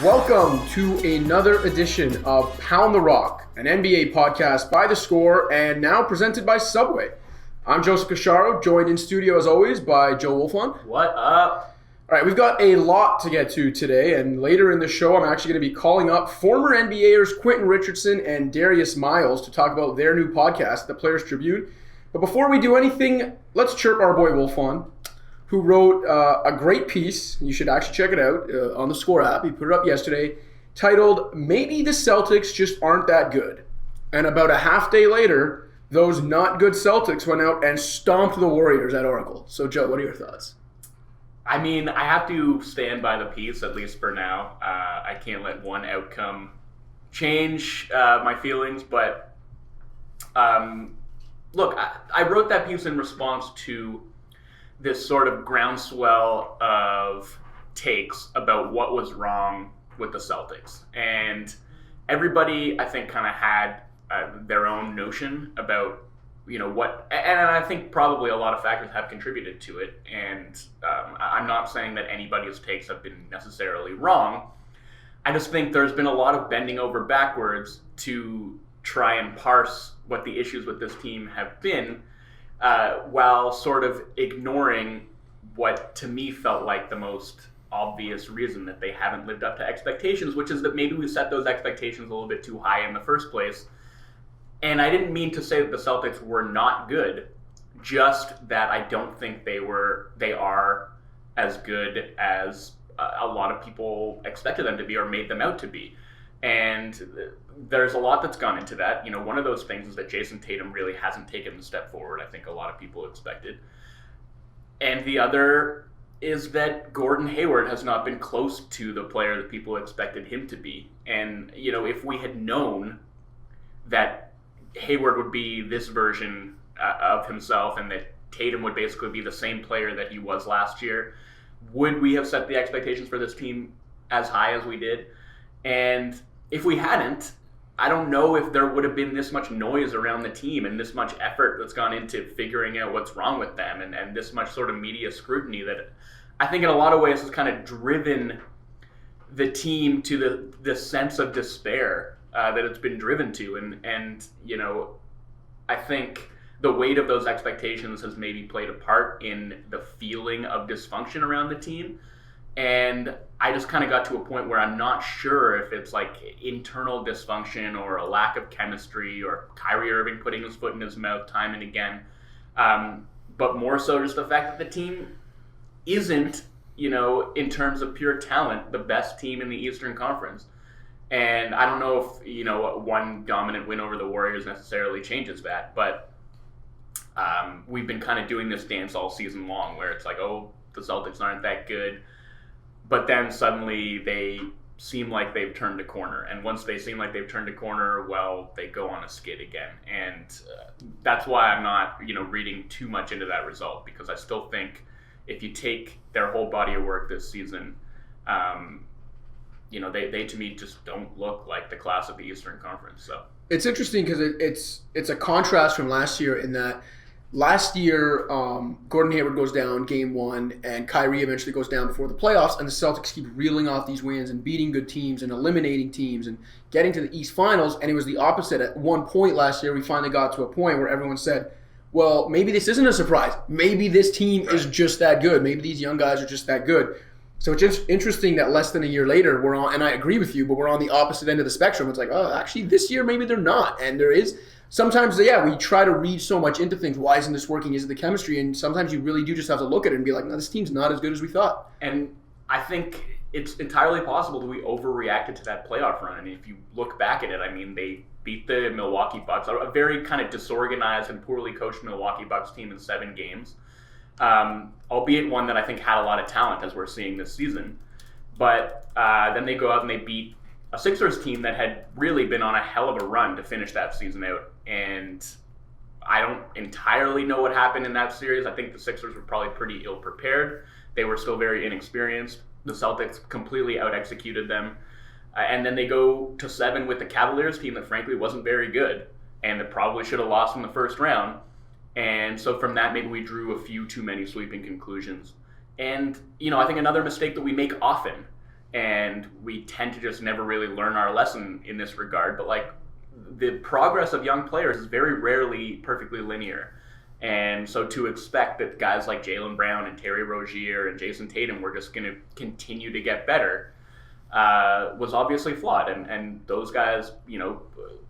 Welcome to another edition of Pound the Rock, an NBA podcast by theScore and now presented by Subway. I'm Joseph Casciaro, joined in studio as always by Joe Wolfond. What up? All right, we've got a lot to get to today, and later in the show I'm actually going to be calling up former NBAers Quentin Richardson and Darius Miles to talk about their new podcast, The Players Tribune. But before we do anything, let's chirp our boy Wolfond, who wrote a great piece. You should actually check it out on the Score app. He put it up yesterday, titled, "Maybe the Celtics just aren't that good." And about a half day later, those not good Celtics went out and stomped the Warriors at Oracle. So, Joe, what are your thoughts? I mean, I have to stand by the piece, at least for now. I can't let one outcome change my feelings, but look, I wrote that piece in response to this sort of groundswell of takes about what was wrong with the Celtics. And everybody, I think, kind of had their own notion about, what, and I think probably a lot of factors have contributed to it. And I'm not saying that anybody's takes have been necessarily wrong. I just think there's been a lot of bending over backwards to try and parse what the issues with this team have been, while sort of ignoring what to me felt like the most obvious reason that they haven't lived up to expectations, which is that maybe we set those expectations a little bit too high in the first place. And I didn't mean to say that the Celtics were not good, just that I don't think they are as good as a lot of people expected them to be or made them out to be. And there's a lot that's gone into that. One of those things is that Jason Tatum really hasn't taken the step forward I think a lot of people expected. And the other is that Gordon Hayward has not been close to the player that people expected him to be. And, if we had known that Hayward would be this version of himself and that Tatum would basically be the same player that he was last year, would we have set the expectations for this team as high as we did? And if we hadn't, I don't know if there would have been this much noise around the team and this much effort that's gone into figuring out what's wrong with them and this much sort of media scrutiny that I think in a lot of ways has kind of driven the team to the sense of despair that it's been driven to. And I think the weight of those expectations has maybe played a part in the feeling of dysfunction around the team. And I just kind of got to a point where I'm not sure if it's like internal dysfunction or a lack of chemistry or Kyrie Irving putting his foot in his mouth time and again. But more so just the fact that the team isn't, in terms of pure talent, the best team in the Eastern Conference. And I don't know if, one dominant win over the Warriors necessarily changes that. But we've been kind of doing this dance all season long where it's like, oh, the Celtics aren't that good. But then suddenly they seem like they've turned a corner. And once they seem like they've turned a corner, well, they go on a skid again. And that's why I'm not, reading too much into that result, because I still think if you take their whole body of work this season, they to me just don't look like the class of the Eastern Conference. So it's interesting because it's a contrast from last year in that last year, Gordon Hayward goes down game one, and Kyrie eventually goes down before the playoffs, and the Celtics keep reeling off these wins and beating good teams and eliminating teams and getting to the East Finals, and it was the opposite. At one point last year, we finally got to a point where everyone said, well, maybe this isn't a surprise. Maybe this team is just that good. Maybe these young guys are just that good. So it's just interesting that less than a year later, we're on, and I agree with you, but we're on the opposite end of the spectrum. It's like, oh, actually, this year maybe they're not, and there is. Sometimes, we try to read so much into things. Why isn't this working? Is it the chemistry? And sometimes you really do just have to look at it and be like, no, this team's not as good as we thought. And I think it's entirely possible that we overreacted to that playoff run. And if you look back at it, I mean, they beat the Milwaukee Bucks, a very kind of disorganized and poorly coached Milwaukee Bucks team in 7 games, albeit one that I think had a lot of talent, as we're seeing this season. But then they go out and they beat a Sixers team that had really been on a hell of a run to finish that season out. And I don't entirely know what happened in that series. I think the Sixers were probably pretty ill-prepared. They were still very inexperienced. The Celtics completely out-executed them. And then they go to 7 with the Cavaliers team that frankly wasn't very good and that probably should have lost in the first round. And so from that, maybe we drew a few too many sweeping conclusions. And, I think another mistake that we make often and we tend to just never really learn our lesson in this regard. But like, the progress of young players is very rarely perfectly linear. And so to expect that guys like Jaylen Brown and Terry Rozier and Jason Tatum were just going to continue to get better was obviously flawed. And those guys,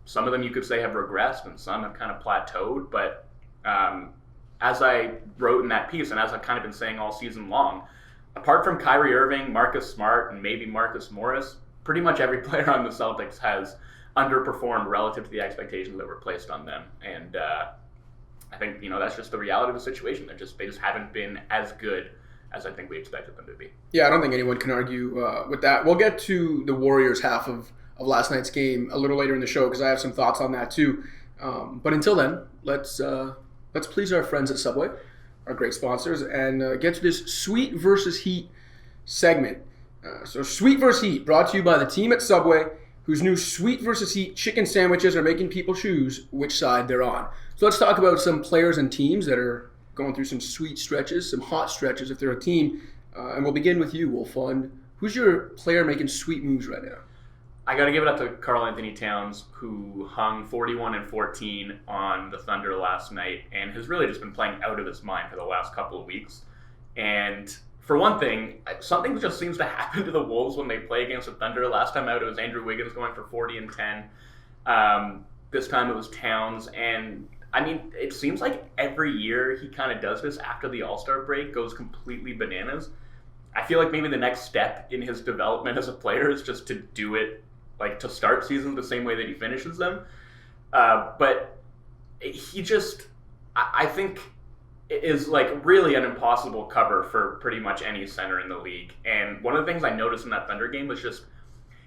some of them you could say have regressed and some have kind of plateaued. But as I wrote in that piece, and as I've kind of been saying all season long, apart from Kyrie Irving, Marcus Smart, and maybe Marcus Morris, pretty much every player on the Celtics has underperformed relative to the expectations that were placed on them. And I think, that's just the reality of the situation. They just haven't been as good as I think we expected them to be. Yeah, I don't think anyone can argue with that. We'll get to the Warriors half of last night's game a little later in the show because I have some thoughts on that too. But until then, let's please our friends at Subway, our great sponsors, and get to this Sweet versus Heat segment. So Sweet versus Heat, brought to you by the team at Subway, whose new Sweet versus Heat chicken sandwiches are making people choose which side they're on. So let's talk about some players and teams that are going through some sweet stretches, some hot stretches if they're a team. And we'll begin with you, Wolfond. Who's your player making sweet moves right now? I got to give it up to Karl-Anthony Towns, who hung 41 and 14 on the Thunder last night and has really just been playing out of his mind for the last couple of weeks. And for one thing, something just seems to happen to the Wolves when they play against the Thunder. Last time out, it was Andrew Wiggins going for 40 and 10. This time it was Towns. And, I mean, it seems like every year he kind of does this after the All-Star break, goes completely bananas. I feel like maybe the next step in his development as a player is just to do it, like to start seasons the same way that he finishes them. But he just, I think, is like really an impossible cover for pretty much any center in the league. And one of the things I noticed in that Thunder game was just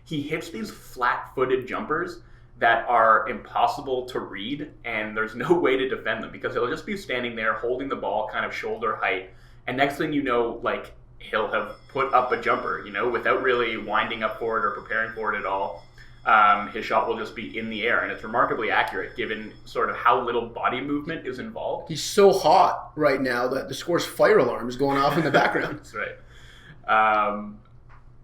he hits these flat-footed jumpers that are impossible to read, and there's no way to defend them because he'll just be standing there holding the ball kind of shoulder height, and next thing you know, like, he'll have put up a jumper, without really winding up for it or preparing for it at all. His shot will just be in the air, and it's remarkably accurate given sort of how little body movement is involved. He's so hot right now that theScore's fire alarm is going off in the background. That's right.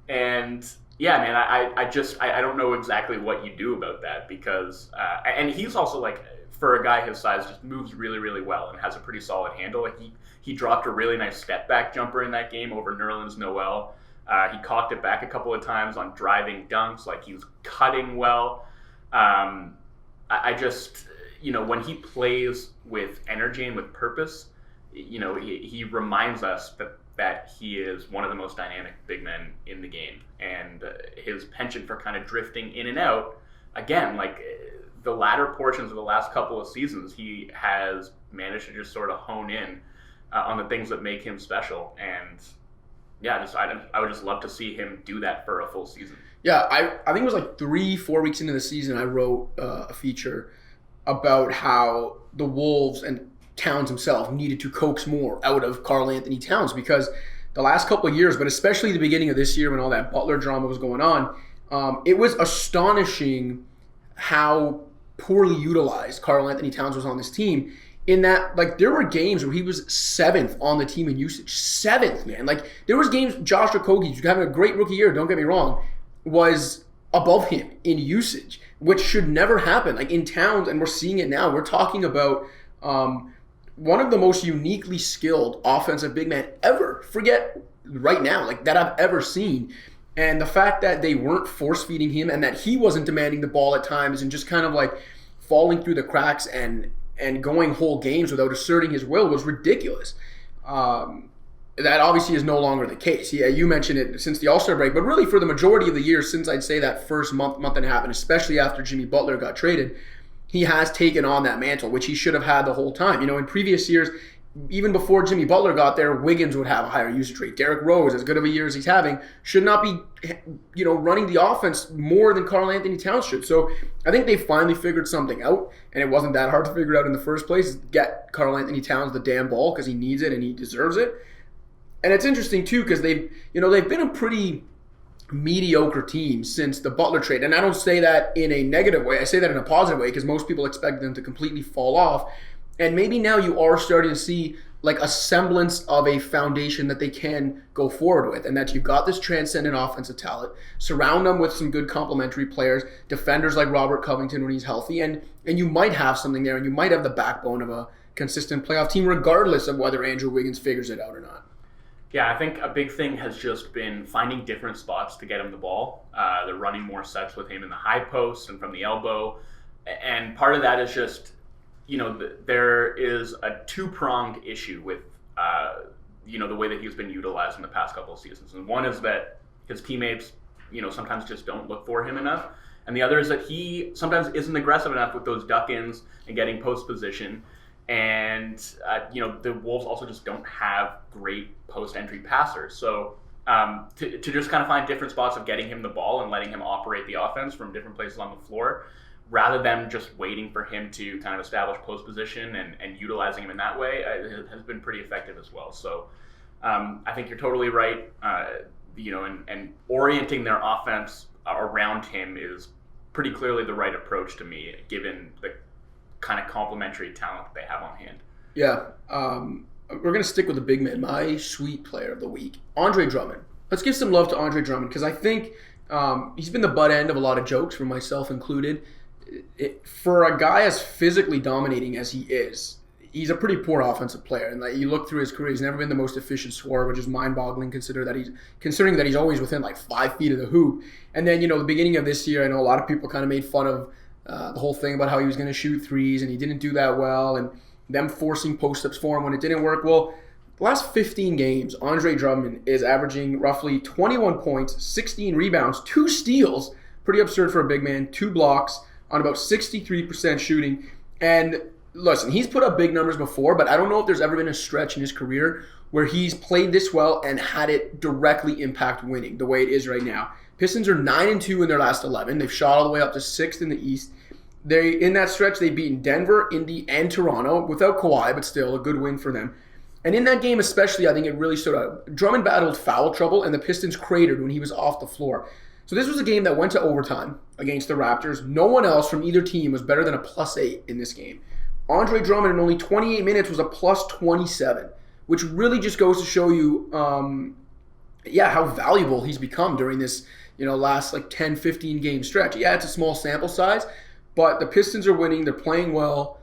And yeah, man, I don't know exactly what you do about that because, and he's also like, for a guy his size, just moves really, really well and has a pretty solid handle. Like he dropped a really nice step back jumper in that game over Nerlens Noel. He cocked it back a couple of times on driving dunks. Like, he was cutting well. I just, when he plays with energy and with purpose, he reminds us that he is one of the most dynamic big men in the game. And his penchant for kind of drifting in and out, again, like the latter portions of the last couple of seasons, he has managed to just sort of hone in on the things that make him special. And yeah, I would just love to see him do that for a full season. Yeah, I think it was like 3-4 weeks into the season, I wrote a feature about how the Wolves and Towns himself needed to coax more out of Karl-Anthony Towns because the last couple of years, but especially the beginning of this year when all that Butler drama was going on, it was astonishing how poorly utilized Karl-Anthony Towns was on this team. In that, like, there were games where he was 7th on the team in usage. 7th, man. Like, there was games, Josh Okogie, who's having a great rookie year, don't get me wrong, was above him in usage, which should never happen. Like, in Towns, and we're seeing it now, we're talking about one of the most uniquely skilled offensive big men ever. Forget right now, like, that I've ever seen. And the fact that they weren't force-feeding him and that he wasn't demanding the ball at times and just kind of, like, falling through the cracks and going whole games without asserting his will was ridiculous. That obviously is no longer the case. Yeah, you mentioned it since the All-Star break, but really for the majority of the year since I'd say that first month and a half, and especially after Jimmy Butler got traded, he has taken on that mantle, which he should have had the whole time. In previous years, even before Jimmy Butler got there, Wiggins would have a higher usage rate. Derrick Rose, as good of a year as he's having, should not be, running the offense more than Karl-Anthony Towns should. So I think they finally figured something out, and it wasn't that hard to figure out in the first place. Get Karl-Anthony Towns the damn ball because he needs it and he deserves it. And it's interesting too because they've been a pretty mediocre team since the Butler trade, and I don't say that in a negative way. I say that in a positive way because most people expect them to completely fall off. And maybe now you are starting to see like a semblance of a foundation that they can go forward with, and that you've got this transcendent offensive talent, surround them with some good complementary players, defenders like Robert Covington when he's healthy, and you might have something there, and you might have the backbone of a consistent playoff team regardless of whether Andrew Wiggins figures it out or not. Yeah, I think a big thing has just been finding different spots to get him the ball. They're running more sets with him in the high post and from the elbow. And part of that is just, there is a two-pronged issue with, the way that he's been utilized in the past couple of seasons. And one is that his teammates, sometimes just don't look for him enough. And the other is that he sometimes isn't aggressive enough with those duck-ins and getting post position. And, the Wolves also just don't have great post-entry passers. So to just kind of find different spots of getting him the ball and letting him operate the offense from different places on the floor, rather than just waiting for him to kind of establish post position and utilizing him in that way, has been pretty effective as well. So I think you're totally right. And orienting their offense around him is pretty clearly the right approach to me, given the kind of complementary talent that they have on hand. Yeah. We're going to stick with the big man, my sweet player of the week, Andre Drummond. Let's give some love to Andre Drummond, because I think he's been the butt end of a lot of jokes, for myself included. For a guy as physically dominating as he is, he's a pretty poor offensive player. And like, you look through his career, he's never been the most efficient scorer, which is mind-boggling considering that he's always within like 5 feet of the hoop. And then, the beginning of this year, I know a lot of people kind of made fun of the whole thing about how he was going to shoot threes, and he didn't do that well, and them forcing post-ups for him when it didn't work. Well, the last 15 games, Andre Drummond is averaging roughly 21 points, 16 rebounds, 2 steals, pretty absurd for a big man, 2 blocks, on about 63% shooting. And listen, he's put up big numbers before, but I don't know if there's ever been a stretch in his career where he's played this well and had it directly impact winning the way it is right now. Pistons are 9-2 in their last 11. They've shot all the way up to 6th in the East. In that stretch, they've beaten Denver, Indy, and Toronto without Kawhi, but still a good win for them. And in that game especially, I think it really stood out. Drummond battled foul trouble, and the Pistons cratered when he was off the floor. So this was a game that went to overtime against the Raptors. No one else from either team was better than a +8 in this game. Andre Drummond in only 28 minutes was a +27, which really just goes to show you, how valuable he's become during this, last like 10, 15 game stretch. Yeah, it's a small sample size, but the Pistons are winning. They're playing well.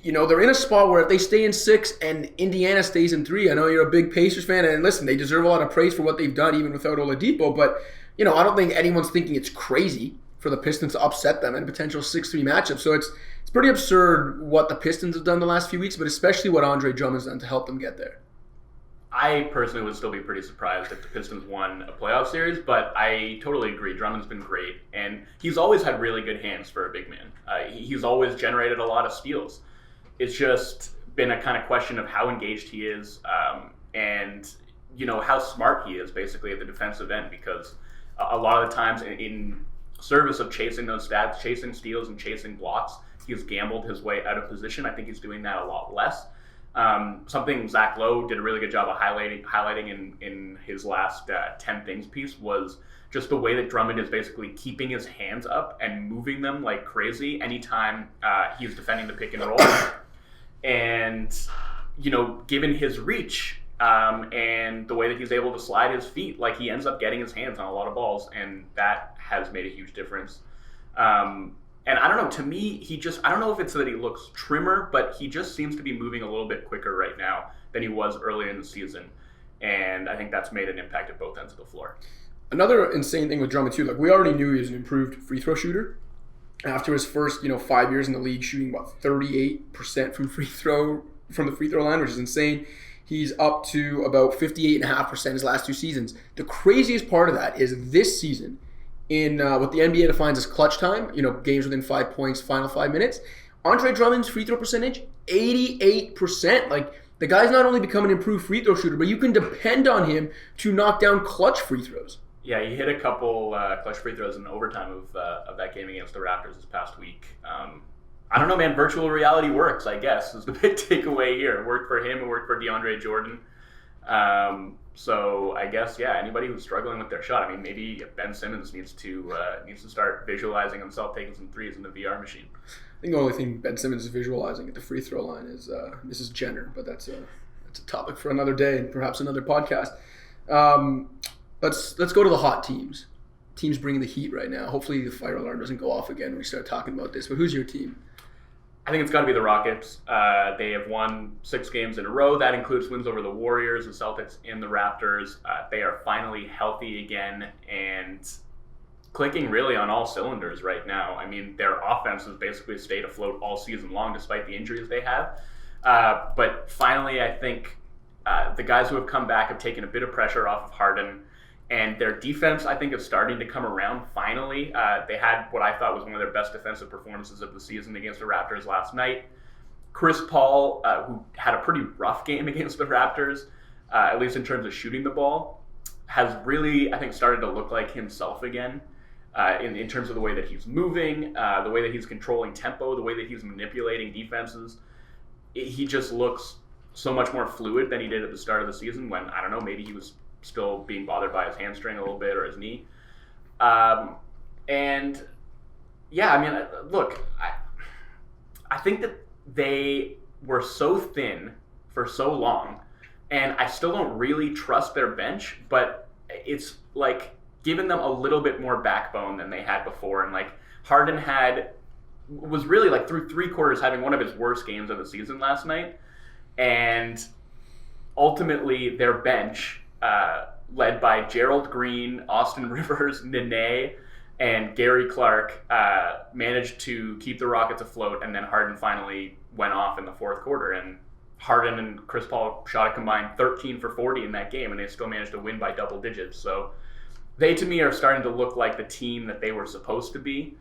They're in a spot where if they stay in 6 and Indiana stays in 3, I know you're a big Pacers fan, and listen, they deserve a lot of praise for what they've done even without Oladipo, but I don't think anyone's thinking it's crazy for the Pistons to upset them in a potential 6-3 matchup. So it's pretty absurd what the Pistons have done the last few weeks, but especially what Andre Drummond's done to help them get there. I personally would still be pretty surprised if the Pistons won a playoff series, but I totally agree. Drummond's been great, and he's always had really good hands for a big man. He's always generated a lot of steals. It's just been a kind of question of how engaged he is and, how smart he is basically at the defensive end, because a lot of the times in service of chasing those stats, chasing steals and chasing blocks, he's gambled his way out of position. I think he's doing that a lot less. Something Zach Lowe did a really good job of highlighting in his last 10 things piece was just the way that Drummond is basically keeping his hands up and moving them like crazy anytime he's defending the pick and roll. And, given his reach and the way that he's able to slide his feet, like he ends up getting his hands on a lot of balls, and that has made a huge difference. And I don't know, to me, I don't know if it's that he looks trimmer, but he just seems to be moving a little bit quicker right now than he was earlier in the season. And I think that's made an impact at both ends of the floor. Another insane thing with Drummond too, like we already knew he was an improved free throw shooter. After his first, 5 years in the league, shooting 38% from the free throw line, which is insane. He's up to about 58.5% his last 2 seasons. The craziest part of that is this season, in what the NBA defines as clutch time, games within 5 points, final 5 minutes, Andre Drummond's free throw percentage, 88%. Like, the guy's not only become an improved free throw shooter, but you can depend on him to knock down clutch free throws. Yeah, he hit a couple clutch free throws in overtime of that game against the Raptors this past week. I don't know, man. Virtual reality works, I guess, is the big takeaway here. It worked for him. It worked for DeAndre Jordan. So I guess, anybody who's struggling with their shot, maybe Ben Simmons needs to start visualizing himself taking some threes in the VR machine. think the only thing Ben Simmons is visualizing at the free throw line is Mrs. Jenner, but that's a topic for another day and perhaps another podcast. Let's go to the hot teams. Teams bringing the heat right now. Hopefully the fire alarm doesn't go off again when we start talking about this. But who's your team? I think it's got to be the Rockets. They have won 6 games in a row. That includes wins over the Warriors, the Celtics, and the Raptors. They are finally healthy again and clicking really on all cylinders right now. I mean, their offense has basically stayed afloat all season long despite the injuries they have. But finally, I think the guys who have come back have taken a bit of pressure off of Harden. And their defense, I think, is starting to come around finally. They had what I thought was one of their best defensive performances of the season against the Raptors last night. Chris Paul, who had a pretty rough game against the Raptors, at least in terms of shooting the ball, has really, I think, started to look like himself again. In terms of the way that he's moving, the way that he's controlling tempo, the way that he's manipulating defenses. He just looks so much more fluid than he did at the start of the season when, I don't know, maybe he was still being bothered by his hamstring a little bit or his knee. And, yeah, I mean, look, I think that they were so thin for so long, and I still don't really trust their bench, but it's like given them a little bit more backbone than they had before. And like Harden was really like through 3 quarters having one of his worst games of the season last night. And ultimately their bench, led by Gerald Green, Austin Rivers, Nene, and Gary Clark, managed to keep the Rockets afloat. And then Harden finally went off in the 4th quarter. And Harden and Chris Paul shot a combined 13 for 40 in that game, and they still managed to win by double digits. So they, to me, are starting to look like the team that they were supposed to be.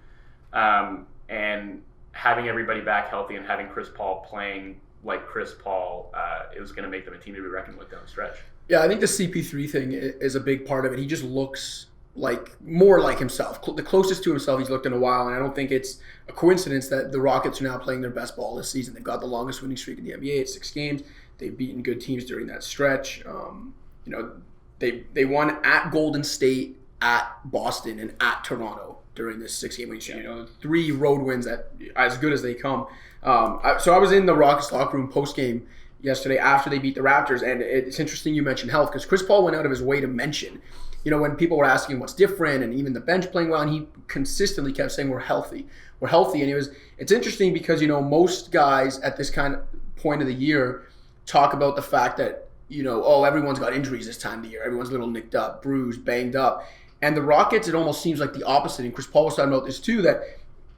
And having everybody back healthy and having Chris Paul playing like Chris Paul, it was going to make them a team to be reckoned with down the stretch. Yeah, I think the CP3 thing is a big part of it. He just looks like more like himself, the closest to himself he's looked in a while. And I don't think it's a coincidence that the Rockets are now playing their best ball this season. They've got the longest winning streak in the NBA at 6 games. They've beaten good teams during that stretch. They won at Golden State, at Boston, and at Toronto during this 6-game winning streak. 3 road wins as good as they come. So I was in the Rockets locker room post-game yesterday after they beat the Raptors, and it's interesting you mentioned health because Chris Paul went out of his way to mention, when people were asking what's different and even the bench playing well, and he consistently kept saying we're healthy. And it's interesting because, most guys at this kind of point of the year talk about the fact that, everyone's got injuries this time of the year. Everyone's a little nicked up, bruised, banged up. And the Rockets, it almost seems like the opposite. And Chris Paul was talking about this too, that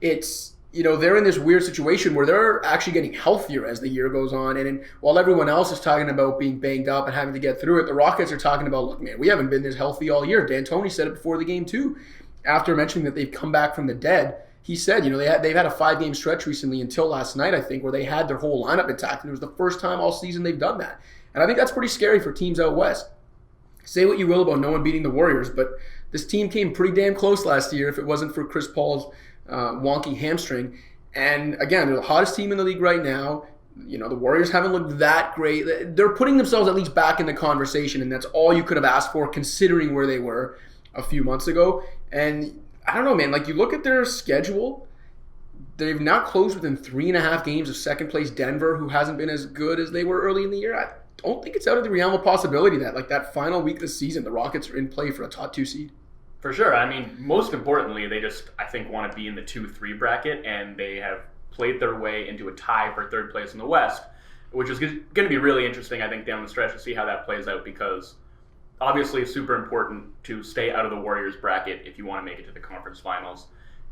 it's, they're in this weird situation where they're actually getting healthier as the year goes on. And while everyone else is talking about being banged up and having to get through it, the Rockets are talking about, look, man, we haven't been this healthy all year. D'Antoni said it before the game too. After mentioning that they've come back from the dead, he said, they've had a 5-game stretch recently until last night, I think, where they had their whole lineup intact. And it was the first time all season they've done that. And I think that's pretty scary for teams out west. Say what you will about no one beating the Warriors, but this team came pretty damn close last year if it wasn't for Chris Paul's wonky hamstring. And again, they're the hottest team in the league right now. The Warriors haven't looked that great. They're putting themselves at least back in the conversation, and that's all you could have asked for considering where they were a few months ago. And I don't know, man, like you look at their schedule, they've now closed within 3.5 games of second place Denver, who hasn't been as good as they were early in the year. I don't think it's out of the realm of possibility that like that final week of the season, the Rockets are in play for a top 2 seed. For sure. I mean, most importantly, they just, I think, want to be in the 2-3 bracket, and they have played their way into a tie for 3rd place in the West, which is going to be really interesting, I think, down the stretch to see how that plays out, because obviously it's super important to stay out of the Warriors bracket if you want to make it to the conference finals.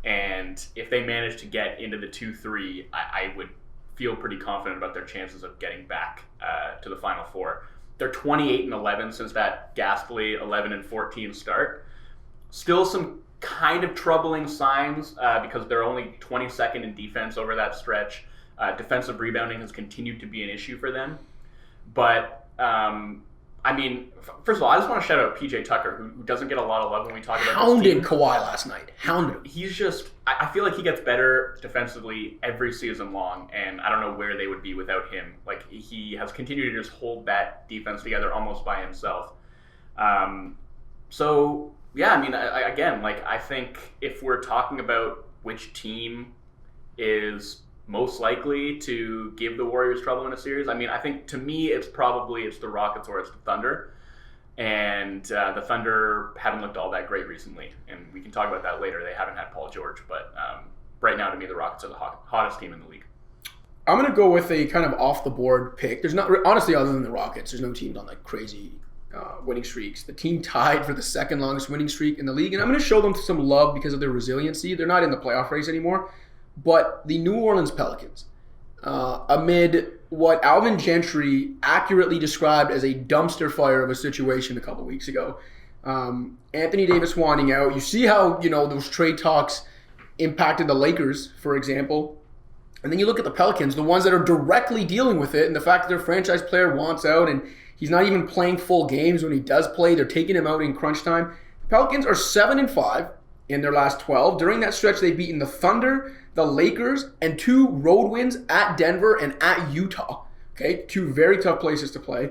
And if they manage to get into the 2-3, I would feel pretty confident about their chances of getting back to the Final Four. They're 28-11 since that ghastly 11-14 start. Still some kind of troubling signs because they're only 22nd in defense over that stretch. Defensive rebounding has continued to be an issue for them. But, I mean, first of all, I just want to shout out PJ Tucker, who doesn't get a lot of love when we talk about Hounded this team. Kawhi last night. Hounded him. He's just, I feel like he gets better defensively every season long, and I don't know where they would be without him. Like, he has continued to just hold that defense together almost by himself. Yeah, I mean, again, like, I think if we're talking about which team is most likely to give the Warriors trouble in a series. I mean, I think to me, it's the Rockets or it's the Thunder. And the Thunder haven't looked all that great recently. And we can talk about that later. They haven't had Paul George. But right now, to me, the Rockets are the hottest team in the league. I'm going to go with a kind of off-the-board pick. There's not, honestly, other than the Rockets, there's no teams on like crazy winning streaks. The team tied for the second longest winning streak in the league. And I'm going to show them some love because of their resiliency. They're not in the playoff race anymore. But the New Orleans Pelicans, amid what Alvin Gentry accurately described as a dumpster fire of a situation a couple weeks ago. Anthony Davis wanting out. You see how, those trade talks impacted the Lakers, for example. And then you look at the Pelicans, the ones that are directly dealing with it, and the fact that their franchise player wants out and he's not even playing full games. When he does play, they're taking him out in crunch time. The Pelicans are 7-5 in their last 12. During that stretch, they've beaten the Thunder, the Lakers, and 2 road wins at Denver and at Utah. Okay, 2 very tough places to play.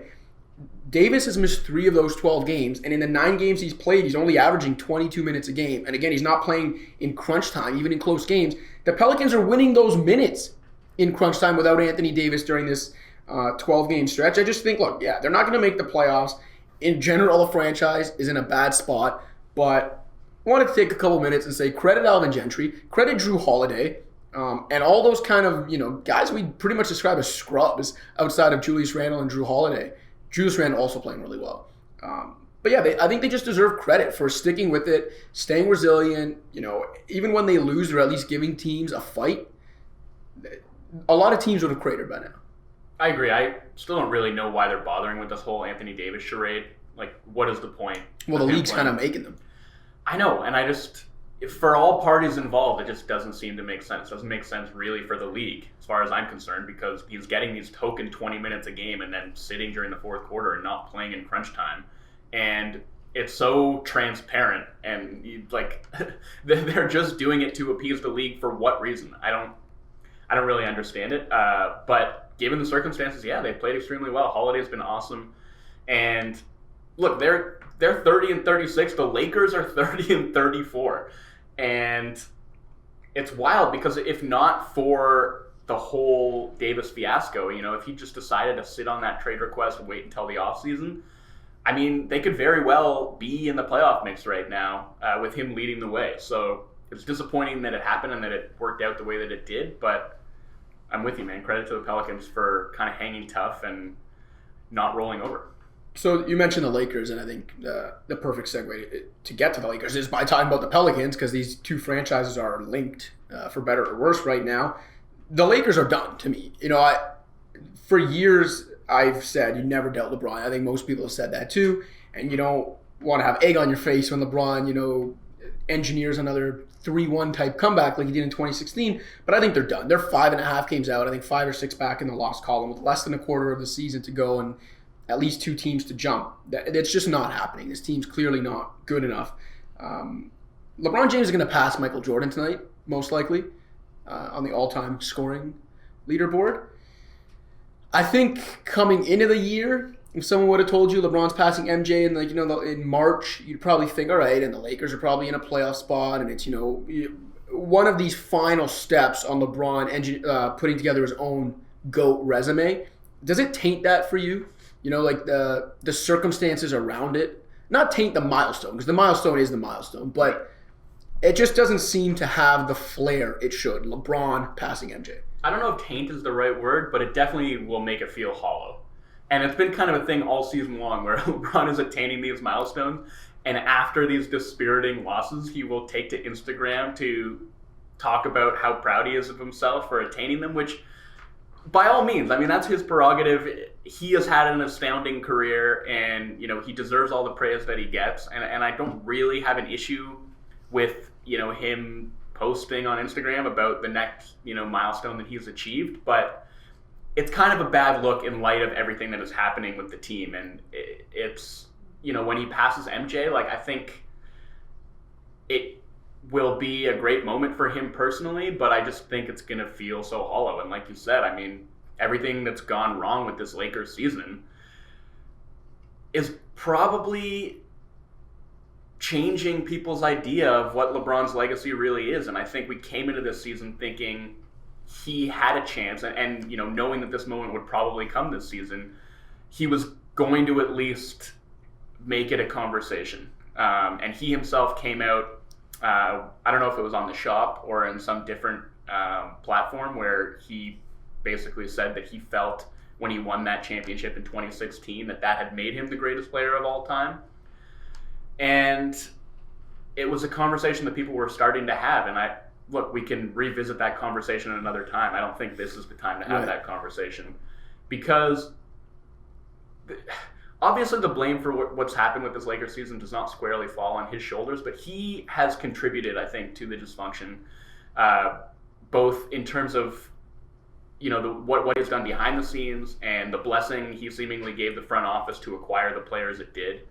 Davis has missed 3 of those 12 games, and in the 9 games he's played, he's only averaging 22 minutes a game. And again, he's not playing in crunch time, even in close games. The Pelicans are winning those minutes in crunch time without Anthony Davis during this 12-game stretch. I just think, look, they're not going to make the playoffs. In general, the franchise is in a bad spot, but I wanted to take a couple minutes and say credit Alvin Gentry, credit Drew Holiday, and all those kind of, guys we pretty much describe as scrubs outside of Julius Randle and Drew Holiday. Julius Randle also playing really well. But I think they just deserve credit for sticking with it, staying resilient. Even when they lose, they're at least giving teams a fight. A lot of teams would have cratered by now. I agree. I still don't really know why they're bothering with this whole Anthony Davis charade. Like, what is the point? Well, the league's kind of making them. I know, and for all parties involved, it just doesn't seem to make sense. It doesn't make sense really for the league, as far as I'm concerned, because he's getting these token 20 minutes a game and then sitting during the fourth quarter and not playing in crunch time. And it's so transparent, and they're just doing it to appease the league for what reason? I don't really understand it. But given the circumstances, they played extremely well. Holiday's been awesome, and look, they're 30-36. The Lakers are 30-34, and it's wild because if not for the whole Davis fiasco, if he just decided to sit on that trade request and wait until the offseason, I mean, they could very well be in the playoff mix right now with him leading the way. So it's disappointing that it happened and that it worked out the way that it did, but I'm with you, man. Credit to the Pelicans for kind of hanging tough and not rolling over. So you mentioned the Lakers, and I think the perfect segue to get to the Lakers is by talking about the Pelicans, because these 2 franchises are linked for better or worse right now. The Lakers are done to me. For years I've said you never dealt LeBron. I think most people have said that too, and you don't want to have egg on your face when LeBron, engineers another 3-1 type comeback like he did in 2016. But I think they're done. They're 5.5 games out. I think 5 or 6 back in the loss column with less than a quarter of the season to go and at least 2 teams to jump. It's just not happening. This team's clearly not good enough. LeBron James is going to pass Michael Jordan tonight, most likely, on the all-time scoring leaderboard. I think coming into the year, if someone would have told you LeBron's passing MJ in March, you'd probably think, all right, and the Lakers are probably in a playoff spot, and it's one of these final steps on LeBron putting together his own GOAT resume. Does it taint that for you? The circumstances around it. Not taint the milestone, because the milestone is the milestone, but it just doesn't seem to have the flair it should. LeBron passing MJ. I don't know if taint is the right word, but it definitely will make it feel hollow. And it's been kind of a thing all season long where LeBron is attaining these milestones, and after these dispiriting losses, he will take to Instagram to talk about how proud he is of himself for attaining them, which by all means, I mean, that's his prerogative. He has had an astounding career, and, he deserves all the praise that he gets. And I don't really have an issue with, him posting on Instagram about the next, milestone that he's achieved. But it's kind of a bad look in light of everything that is happening with the team. And it's, when he passes MJ, I think it will be a great moment for him personally, but I just think it's going to feel so hollow. And like you said, I mean, everything that's gone wrong with this Lakers season is probably changing people's idea of what LeBron's legacy really is. And I think we came into this season thinking he had a chance, and knowing that this moment would probably come this season, he was going to at least make it a conversation. And he himself came out, I don't know if it was on The Shop or in some different platform, where he basically said that he felt when he won that championship in 2016 that had made him the greatest player of all time. And it was a conversation that people were starting to have. And look, we can revisit that conversation another time. I don't think this is the time to have that conversation, because obviously the blame for what's happened with this Lakers season does not squarely fall on his shoulders, but he has contributed, I think, to the dysfunction, both in terms of what he's done behind the scenes and the blessing he seemingly gave the front office to acquire the players it did,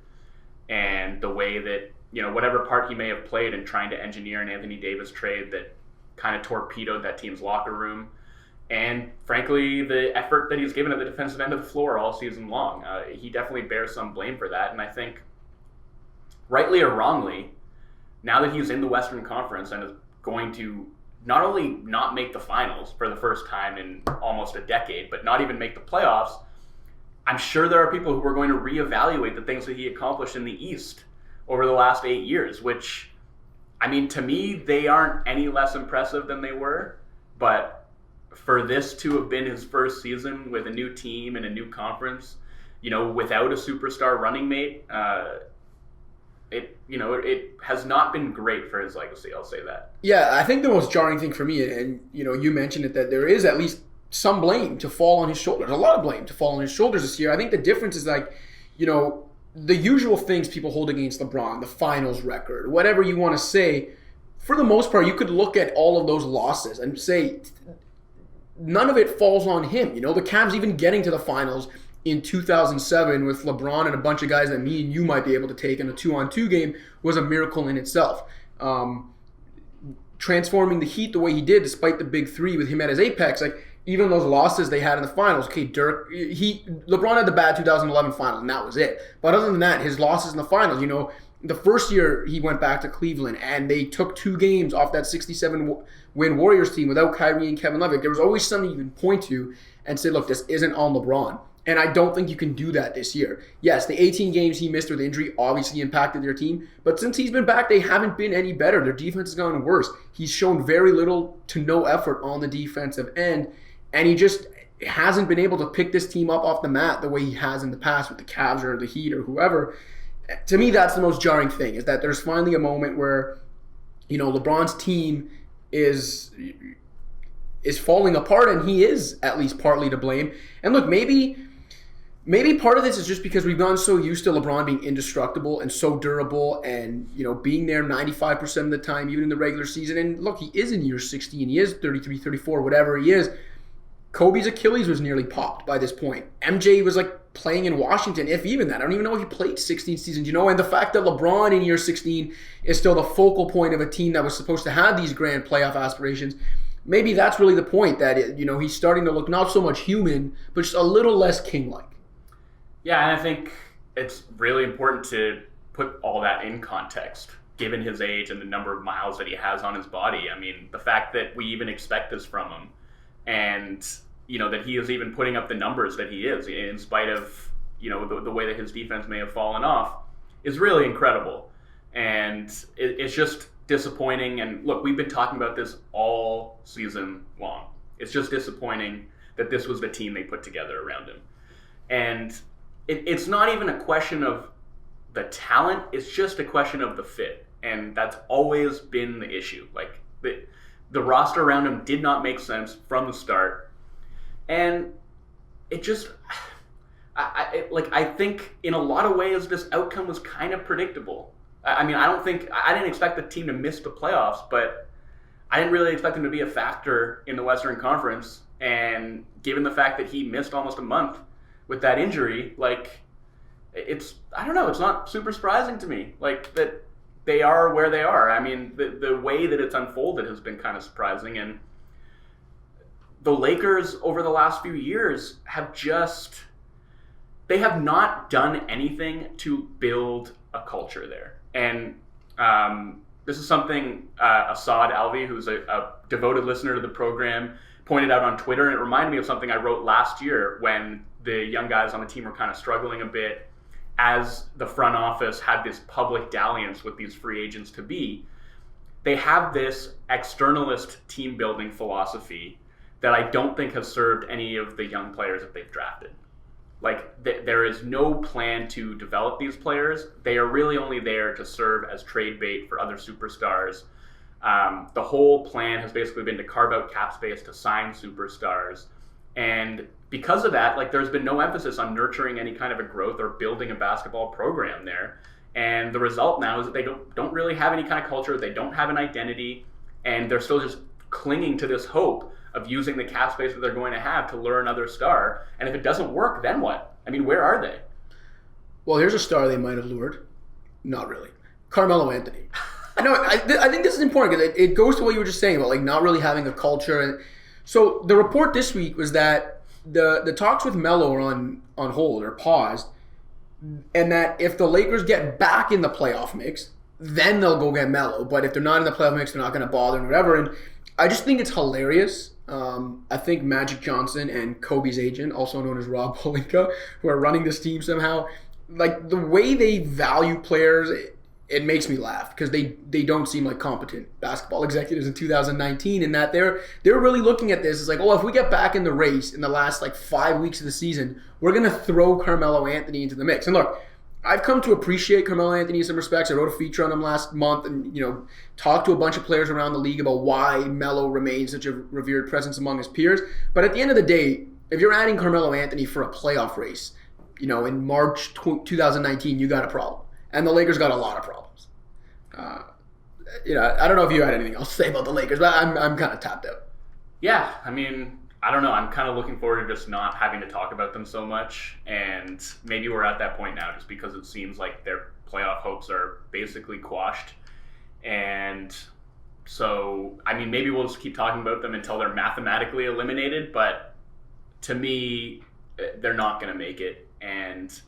and the way that whatever part he may have played in trying to engineer an Anthony Davis trade that kind of torpedoed that team's locker room, and frankly the effort that he's given at the defensive end of the floor all season long. He definitely bears some blame for that, and I think, rightly or wrongly, now that he's in the Western Conference and is going to not only not make the finals for the first time in almost a decade, but not even make the playoffs, I'm sure there are people who are going to reevaluate the things that he accomplished in the East over the last 8 years, which, I mean, to me, they aren't any less impressive than they were. But for this to have been his first season with a new team and a new conference, without a superstar running mate, it has not been great for his legacy. I'll say that. Yeah, I think the most jarring thing for me, and you mentioned it, that there is at least some blame to fall on his shoulders, a lot of blame to fall on his shoulders this year. I think the difference is the usual things people hold against LeBron, the finals record, whatever you want to say, for the most part, you could look at all of those losses and say none of it falls on him. The Cavs even getting to the finals in 2007 with LeBron and a bunch of guys that me and you might be able to take in a 2-on-2 game was a miracle in itself. Transforming the Heat the way he did, despite the big three with him at his apex, even those losses they had in the finals. Okay, LeBron had the bad 2011 finals, and that was it. But other than that, his losses in the finals, the first year he went back to Cleveland, and they took 2 games off that 67-win Warriors team without Kyrie and Kevin Love. There was always something you can point to and say, look, this isn't on LeBron. And I don't think you can do that this year. Yes, the 18 games he missed with injury obviously impacted their team, but since he's been back, they haven't been any better. Their defense has gotten worse. He's shown very little to no effort on the defensive end, and he just hasn't been able to pick this team up off the mat the way he has in the past with the Cavs or the Heat or whoever. To me, that's the most jarring thing, is that there's finally a moment where, LeBron's team is falling apart, and he is at least partly to blame. And look, maybe part of this is just because we've gotten so used to LeBron being indestructible and so durable and, being there 95% of the time, even in the regular season. And look, he is in year 16. He is 33, 34, whatever he is. Kobe's Achilles was nearly popped by this point. MJ was playing in Washington, if even that. I don't even know if he played 16 seasons, and the fact that LeBron in year 16 is still the focal point of a team that was supposed to have these grand playoff aspirations, maybe that's really the point, that he's starting to look not so much human, but just a little less king-like. Yeah, and I think it's really important to put all that in context, given his age and the number of miles that he has on his body. I mean, the fact that we even expect this from him, and that he is even putting up the numbers that he is, in spite of the way that his defense may have fallen off, is really incredible. And it's just disappointing. And look, we've been talking about this all season long. It's just disappointing that this was the team they put together around him. And it's not even a question of the talent, it's just a question of the fit. And that's always been the issue. The roster around him did not make sense from the start. And it just, I think in a lot of ways this outcome was kind of predictable. I didn't expect the team to miss the playoffs, but I didn't really expect him to be a factor in the Western Conference. And given the fact that he missed almost a month with that injury, it's not super surprising to me, that they are where they are. I mean, the way that it's unfolded has been kind of surprising. And the Lakers over the last few years they have not done anything to build a culture there. And this is something Assad Alvi, who's a devoted listener to the program, pointed out on Twitter, and it reminded me of something I wrote last year when the young guys on the team were kind of struggling a bit as the front office had this public dalliance with these free agents to be. They have this externalist team building philosophy that I don't think has served any of the young players that they've drafted. Like, there is no plan to develop these players. They are really only there to serve as trade bait for other superstars. The whole plan has basically been to carve out cap space to sign superstars. And because of that, like, there's been no emphasis on nurturing any kind of a growth or building a basketball program there. And the result now is that they don't really have any kind of culture. They don't have an identity. And they're still just clinging to this hope of using the cap space that they're going to have to lure another star. And if it doesn't work, then what? I mean, where are they? Well, here's a star they might have lured. Not really. Carmelo Anthony. I think this is important because it goes to what you were just saying about like not really having a culture. And so the report this week was that the talks with Melo are on hold or paused, and that if the Lakers get back in the playoff mix, then they'll go get Melo. But if they're not in the playoff mix, they're not going to bother and whatever. And I just think it's hilarious. I think Magic Johnson and Kobe's agent, also known as Rob Pelinka, who are running this team somehow, like the way they value players, it makes me laugh because they don't seem like competent basketball executives in 2019, in that they're really looking at this as like, oh, if we get back in the race in the last like 5 weeks of the season, we're going to throw Carmelo Anthony into the mix. And look, I've come to appreciate Carmelo Anthony in some respects. I wrote a feature on him last month and, talked to a bunch of players around the league about why Melo remains such a revered presence among his peers. But at the end of the day, if you're adding Carmelo Anthony for a playoff race, in March 2019, you got a problem. And the Lakers got a lot of problems. I don't know if you had anything else to say about the Lakers, but I'm kind of tapped out. Yeah, I mean, I don't know. I'm kind of looking forward to just not having to talk about them so much. And maybe we're at that point now just because it seems like their playoff hopes are basically quashed. And so, I mean, maybe we'll just keep talking about them until they're mathematically eliminated. But to me, they're not going to make it. And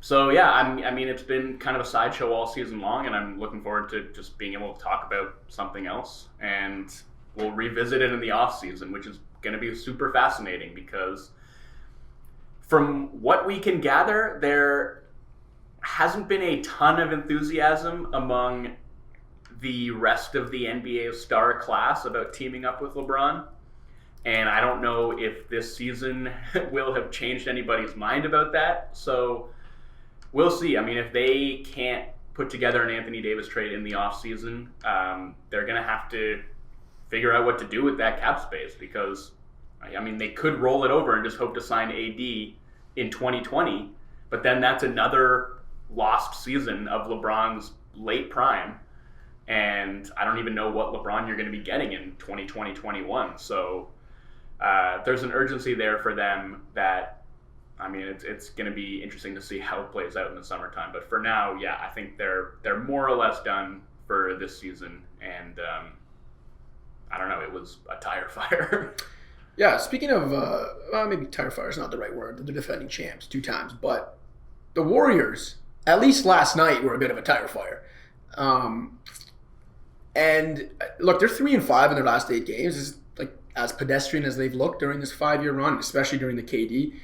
so, yeah, I mean, it's been kind of a sideshow all season long. And I'm looking forward to just being able to talk about something else. And we'll revisit it in the off season, which is going to be super fascinating because from what we can gather, there hasn't been a ton of enthusiasm among the rest of the NBA star class about teaming up with LeBron. And I don't know if this season will have changed anybody's mind about that. So we'll see. I mean, if they can't put together an Anthony Davis trade in the offseason, they're going to have to figure out what to do with that cap space because, I mean, they could roll it over and just hope to sign AD in 2020, but then that's another lost season of LeBron's late prime, and I don't even know what LeBron you're going to be getting in 2020-21. So there's an urgency there for them that, I mean, it's going to be interesting to see how it plays out in the summertime. But for now, yeah, I think they're more or less done for this season, and I don't know, it was a tire fire. Yeah, speaking of, maybe tire fire is not the right word. They're the defending champs 2 times. But the Warriors, at least last night, were a bit of a tire fire. And look, they're 3-5 in their last 8 games. It's like as pedestrian as they've looked during this 5-year run, especially during the KD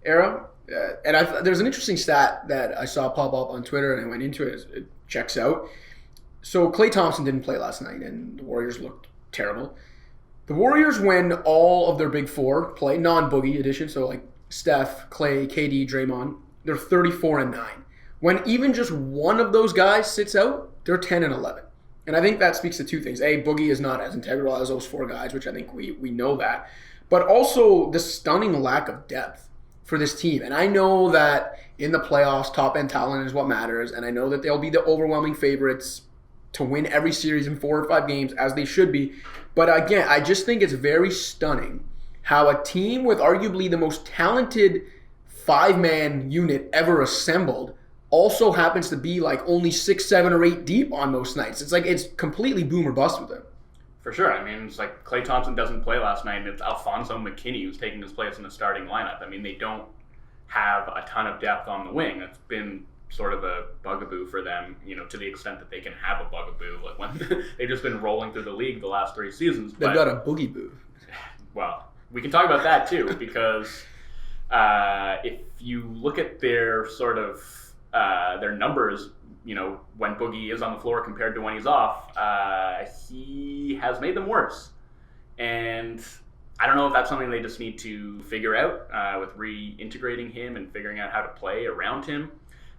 era. And there's an interesting stat that I saw pop up on Twitter, and I went into it. It checks out. So Klay Thompson didn't play last night, and the Warriors looked terrible. The Warriors, when all of their big 4 play, non-Boogie edition, so like Steph, Klay, KD, Draymond, they're 34-9. When even just one of those guys sits out, they're 10-11. And I think that speaks to 2 things. A, Boogie is not as integral as those 4 guys, which I think we know that. But also the stunning lack of depth for this team. And I know that in the playoffs, top-end talent is what matters. And I know that they'll be the overwhelming favorites to win every series in 4 or 5 games, as they should be. But again, I just think it's very stunning how a team with arguably the most talented 5-man unit ever assembled also happens to be like only 6, 7, or 8 deep on most nights. It's like it's completely boom or bust with them. For sure. I mean, it's like Klay Thompson doesn't play last night, and it's Alfonso McKinney who's taking his place in the starting lineup. I mean, they don't have a ton of depth on the wing. It's been sort of a bugaboo for them, to the extent that they can have a bugaboo. Like when they've just been rolling through the league the last 3 seasons. They've got a boogie boo. well, we can talk about that too, because if you look at their sort of their numbers, when Boogie is on the floor compared to when he's off, he has made them worse. And I don't know if that's something they just need to figure out with reintegrating him and figuring out how to play around him.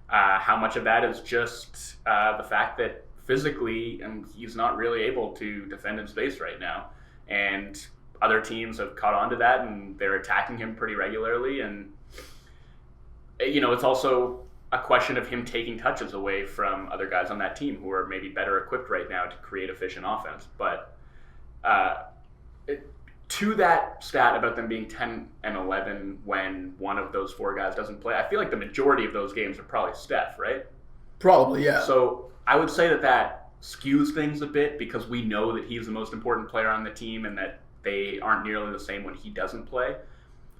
How much of that is just the fact that physically he's not really able to defend in space right now. And other teams have caught on to that, and they're attacking him pretty regularly. And, it's also a question of him taking touches away from other guys on that team who are maybe better equipped right now to create efficient offense. But to that stat about them being 10 and 11 when one of those four guys doesn't play, I feel like the majority of those games are probably Steph, right? Probably, yeah. So I would say that skews things a bit, because we know that he's the most important player on the team and that they aren't nearly the same when he doesn't play.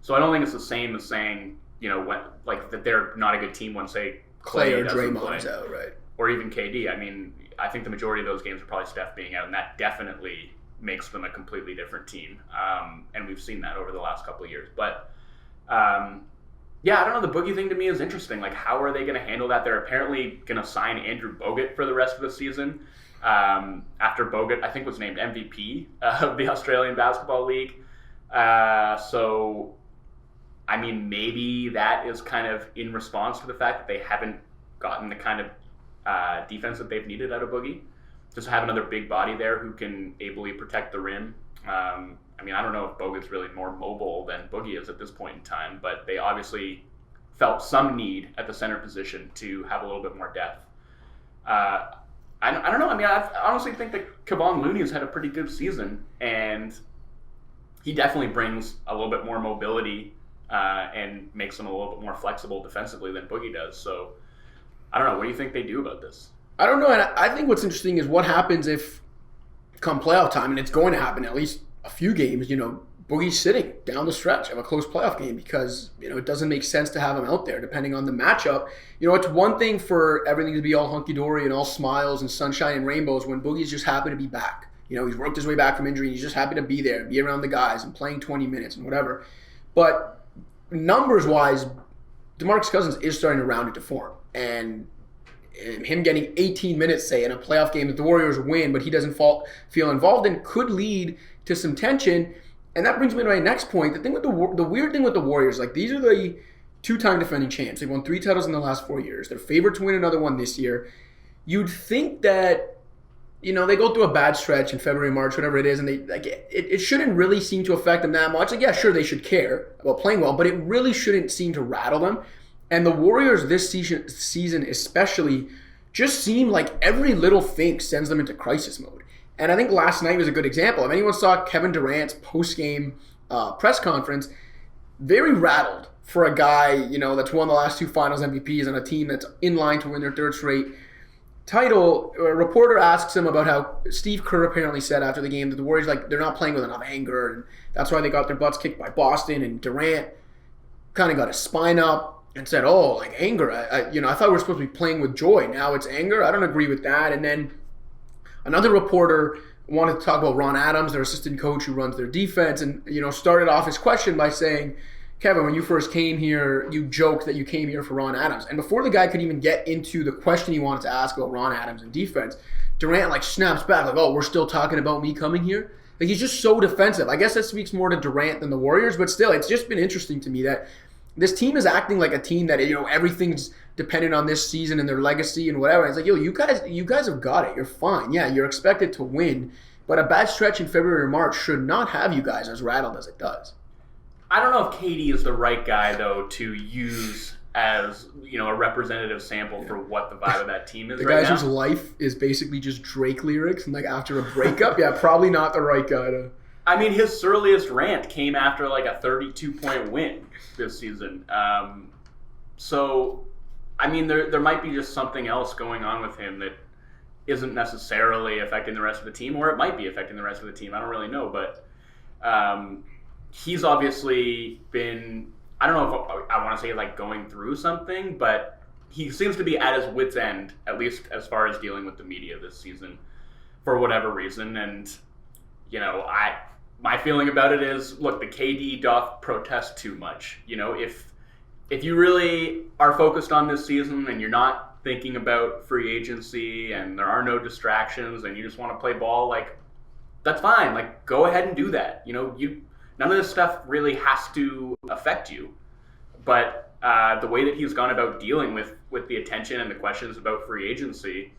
So I don't think it's the same as saying, when that they're not a good team when, say, Clay or doesn't Draymond's play, out, right? Or even KD. I mean, I think the majority of those games are probably Steph being out, and that definitely makes them a completely different team. And we've seen that over the last couple of years. But, I don't know. The Boogie thing to me is interesting. Like, how are they going to handle that? They're apparently going to sign Andrew Bogut for the rest of the season. After Bogut, I think, was named MVP of the Australian Basketball League. So, I mean, maybe that is kind of in response to the fact that they haven't gotten the kind of defense that they've needed out of Boogie. Just have another big body there who can ably protect the rim. I mean, I don't know if Bogut's really more mobile than Boogie is at this point in time, but they obviously felt some need at the center position to have a little bit more depth. I don't know. I mean, I honestly think that Kevon Looney has had a pretty good season, and he definitely brings a little bit more mobility and makes him a little bit more flexible defensively than Boogie does. So, I don't know. What do you think they do about this? I don't know, and I think what's interesting is what happens if, come playoff time, and it's going to happen at least a few games, Boogie's sitting down the stretch of a close playoff game because, it doesn't make sense to have him out there depending on the matchup. It's one thing for everything to be all hunky-dory and all smiles and sunshine and rainbows when Boogie's just happy to be back. He's worked his way back from injury and he's just happy to be there, be around the guys and playing 20 minutes and whatever. But numbers-wise, DeMarcus Cousins is starting to round into form. And him getting 18 minutes, say, in a playoff game that the Warriors win, but he doesn't feel involved in, could lead to some tension. And that brings me to my next point. The thing with the weird thing with the Warriors, like, these are the two-time defending champs. They've won 3 titles in the last 4 years. They're favored to win another one this year. You'd think that, they go through a bad stretch in February, March, whatever it is, and it shouldn't really seem to affect them that much. Like, yeah, sure, they should care about playing well, but it really shouldn't seem to rattle them. And the Warriors this season especially just seem like every little thing sends them into crisis mode. And I think last night was a good example. If anyone saw Kevin Durant's post-game press conference, very rattled for a guy, that's won the last 2 finals MVPs on a team that's in line to win their 3rd straight title. A reporter asks him about how Steve Kerr apparently said after the game that the Warriors, they're not playing with enough anger, and that's why they got their butts kicked by Boston, and Durant kind of got his spine up and said, anger. I thought we were supposed to be playing with joy. Now it's anger. I don't agree with that. And then another reporter wanted to talk about Ron Adams, their assistant coach who runs their defense, and, started off his question by saying, Kevin, when you first came here, you joked that you came here for Ron Adams. And before the guy could even get into the question he wanted to ask about Ron Adams and defense, Durant, snaps back, we're still talking about me coming here? He's just so defensive. I guess that speaks more to Durant than the Warriors, but still, it's just been interesting to me that this team is acting like a team that, everything's dependent on this season and their legacy and whatever. It's like, you guys have got it. You're fine. Yeah, you're expected to win. But a bad stretch in February or March should not have you guys as rattled as it does. I don't know if KD is the right guy, though, to use as, a representative sample for what the vibe of that team is the right now. The guys whose life is basically just Drake lyrics and, after a breakup, yeah, probably not the right guy to... I mean, his surliest rant came after, a 32-point win this season. So, I mean, there might be just something else going on with him that isn't necessarily affecting the rest of the team, or it might be affecting the rest of the team. I don't really know, but he's obviously been, I don't know if I want to say going through something, but he seems to be at his wit's end, at least as far as dealing with the media this season, for whatever reason. And, my feeling about it is, look, the KD doth protest too much. If you really are focused on this season and you're not thinking about free agency and there are no distractions and you just want to play ball, like, that's fine. Like, go ahead and do that. None of this stuff really has to affect you. But the way that he's gone about dealing with the attention and the questions about free agency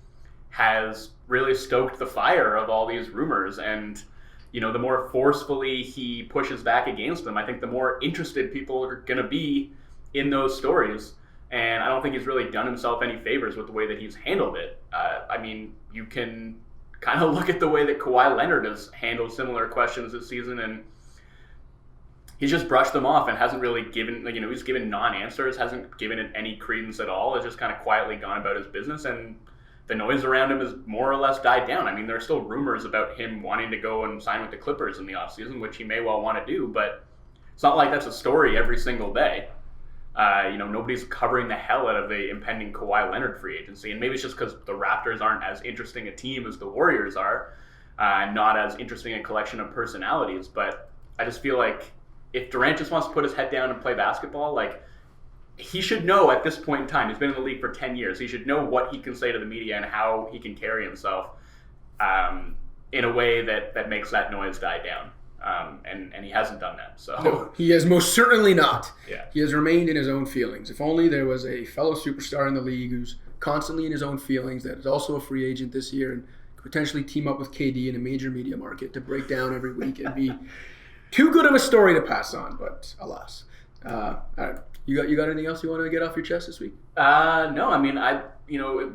has really stoked the fire of all these rumors. And, the more forcefully he pushes back against them, I think the more interested people are going to be in those stories. And I don't think he's really done himself any favors with the way that he's handled it. You can kind of look at the way that Kawhi Leonard has handled similar questions this season, and he's just brushed them off and hasn't really given, he's given non-answers, hasn't given it any credence at all. It's just kind of quietly gone about his business, and the noise around him has more or less died down. There are still rumors about him wanting to go and sign with the Clippers in the offseason, which he may well want to do, but it's not like that's a story every single day. Nobody's covering the hell out of the impending Kawhi Leonard free agency, and maybe it's just because the Raptors aren't as interesting a team as the Warriors are, not as interesting a collection of personalities. But I just feel like if Durant just wants to put his head down and play basketball, like, he should know at this point in time, he's been in the league for 10 years, he should know what he can say to the media and how he can carry himself in a way that makes that noise die down. And he hasn't done that. So no, he has most certainly not. Yeah. He has remained in his own feelings. If only there was a fellow superstar in the league who's constantly in his own feelings, that is also a free agent this year and could potentially team up with KD in a major media market to break down every week. It'd be too good of a story to pass on, but alas. All right. You got anything else you want to get off your chest this week? No.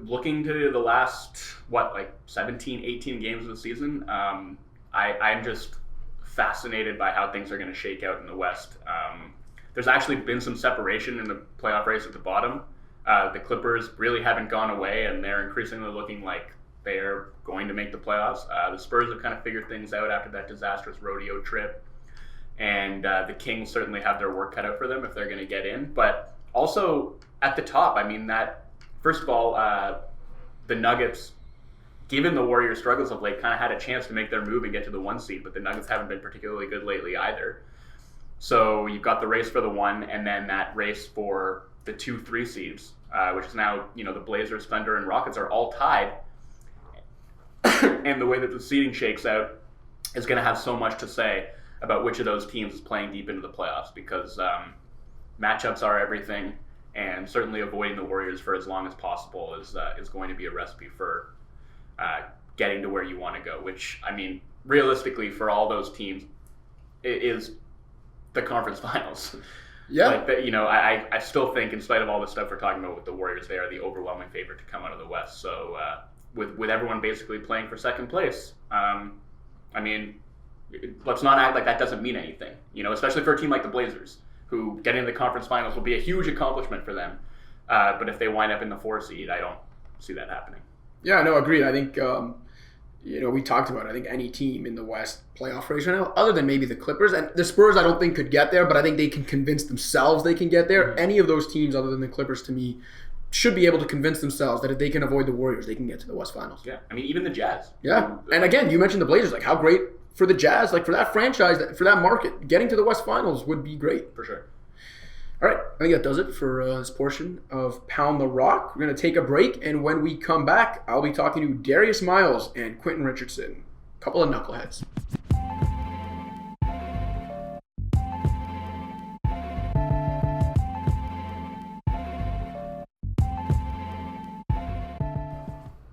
Looking to the last 17, 18 games of the season, I'm just fascinated by how things are going to shake out in the West. There's actually been some separation in the playoff race at the bottom. The Clippers really haven't gone away, and they're increasingly looking like they're going to make the playoffs. The Spurs have kind of figured things out after that disastrous rodeo trip. And the Kings certainly have their work cut out for them if they're going to get in. But also at the top, first of all, the Nuggets, given the Warriors' struggles of late, kind of had a chance to make their move and get to the 1 seed, but the Nuggets haven't been particularly good lately either. So you've got the race for the 1, and then that race for the 2-3 seeds, which is now, the Blazers, Thunder, and Rockets are all tied. And the way that the seeding shakes out is going to have so much to say about which of those teams is playing deep into the playoffs, because matchups are everything, and certainly avoiding the Warriors for as long as possible is going to be a recipe for getting to where you want to go, which, realistically, for all those teams, it is the conference finals. Yeah. I still think, in spite of all the stuff we're talking about with the Warriors, they are the overwhelming favorite to come out of the West. So with everyone basically playing for second place, let's not act like that doesn't mean anything, especially for a team like the Blazers, who getting to the conference finals will be a huge accomplishment for them. But if they wind up in the 4 seed, I don't see that happening. Yeah, no, agreed. I think, we talked about it. I think any team in the West playoff race right now, other than maybe the Clippers, and the Spurs I don't think could get there, but I think they can convince themselves they can get there. Mm-hmm. Any of those teams other than the Clippers, to me, should be able to convince themselves that if they can avoid the Warriors, they can get to the West Finals. Yeah, even the Jazz. Yeah, and again, you mentioned the Blazers. Like, how great for the Jazz, like for that franchise, for that market, getting to the West Finals would be great. For sure. All right, I think that does it for this portion of Pound the Rock. We're going to take a break, and when we come back, I'll be talking to Darius Miles and Quentin Richardson, a couple of knuckleheads.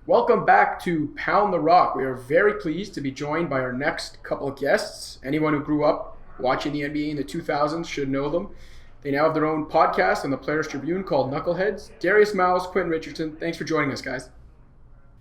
Welcome back to Pound the Rock. We are very pleased to be joined by our next couple of guests. Anyone who grew up watching the NBA in the 2000s should know them. They now have their own podcast on the Players Tribune called Knuckleheads. Darius Miles, Quentin Richardson, thanks for joining us, guys.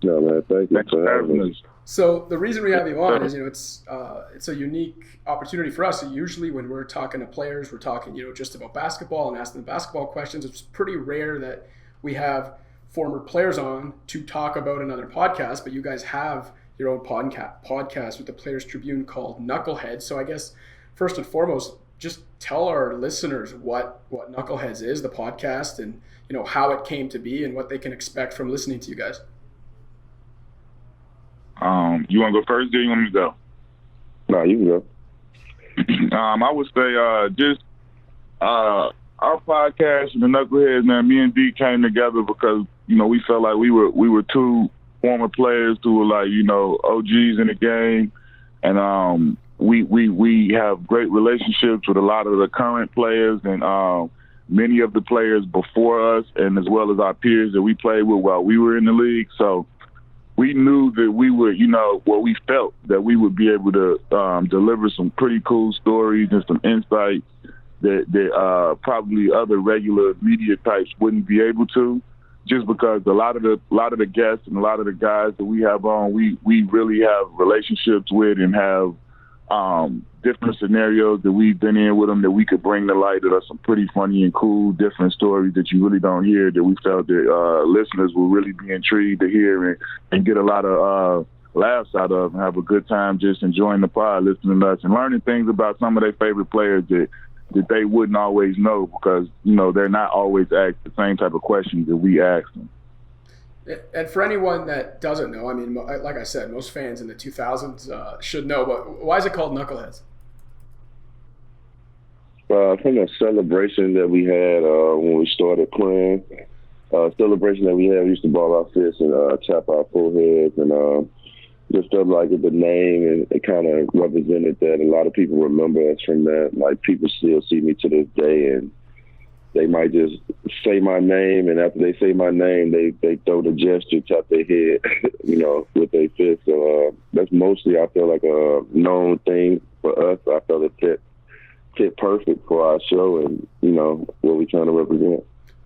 No, man, thank you for having us. So the reason we have you on is, it's a unique opportunity for us. So usually when we're talking to players, we're talking, just about basketball and asking them basketball questions. It's pretty rare that we have former players on to talk about another podcast, but you guys have your own podcast with the Players Tribune called Knuckleheads. So I guess first and foremost, just tell our listeners what Knuckleheads is, the podcast, and how it came to be and what they can expect from listening to you guys. You want to go first, or you want me to go? No, you can go. I would say just our podcast and the Knuckleheads, man, me and D came together because, we felt like we were two former players who were like, OGs in the game. And we have great relationships with a lot of the current players and many of the players before us, and as well as our peers that we played with while we were in the league. So we knew that we would, we felt that we would be able to deliver some pretty cool stories and some insights that probably other regular media types wouldn't be able to, just because a lot of the guests and a lot of the guys that we have on, we really have relationships with and have different scenarios that we've been in with them that we could bring to light that are some pretty funny and cool different stories that you really don't hear, that we felt that listeners will really be intrigued to hear and get a lot of laughs out of and have a good time just enjoying the pod, listening to us and learning things about some of their favorite players that they wouldn't always know because, they're not always asked the same type of questions that we ask them. And for anyone that doesn't know, I mean, like I said, most fans in the 2000s should know, but why is it called Knuckleheads? From a celebration that we had when we started playing, celebration that we used to ball our fists and tap our foreheads, and just felt like the name, and it kind of represented that. A lot of people remember us from that. Like, people still see me to this day, and they might just say my name, and after they say my name, they throw the gesture, tap their head, with their fist. So that's mostly, I feel like, a known thing for us. I felt it fit perfect for our show and, what we're trying to represent.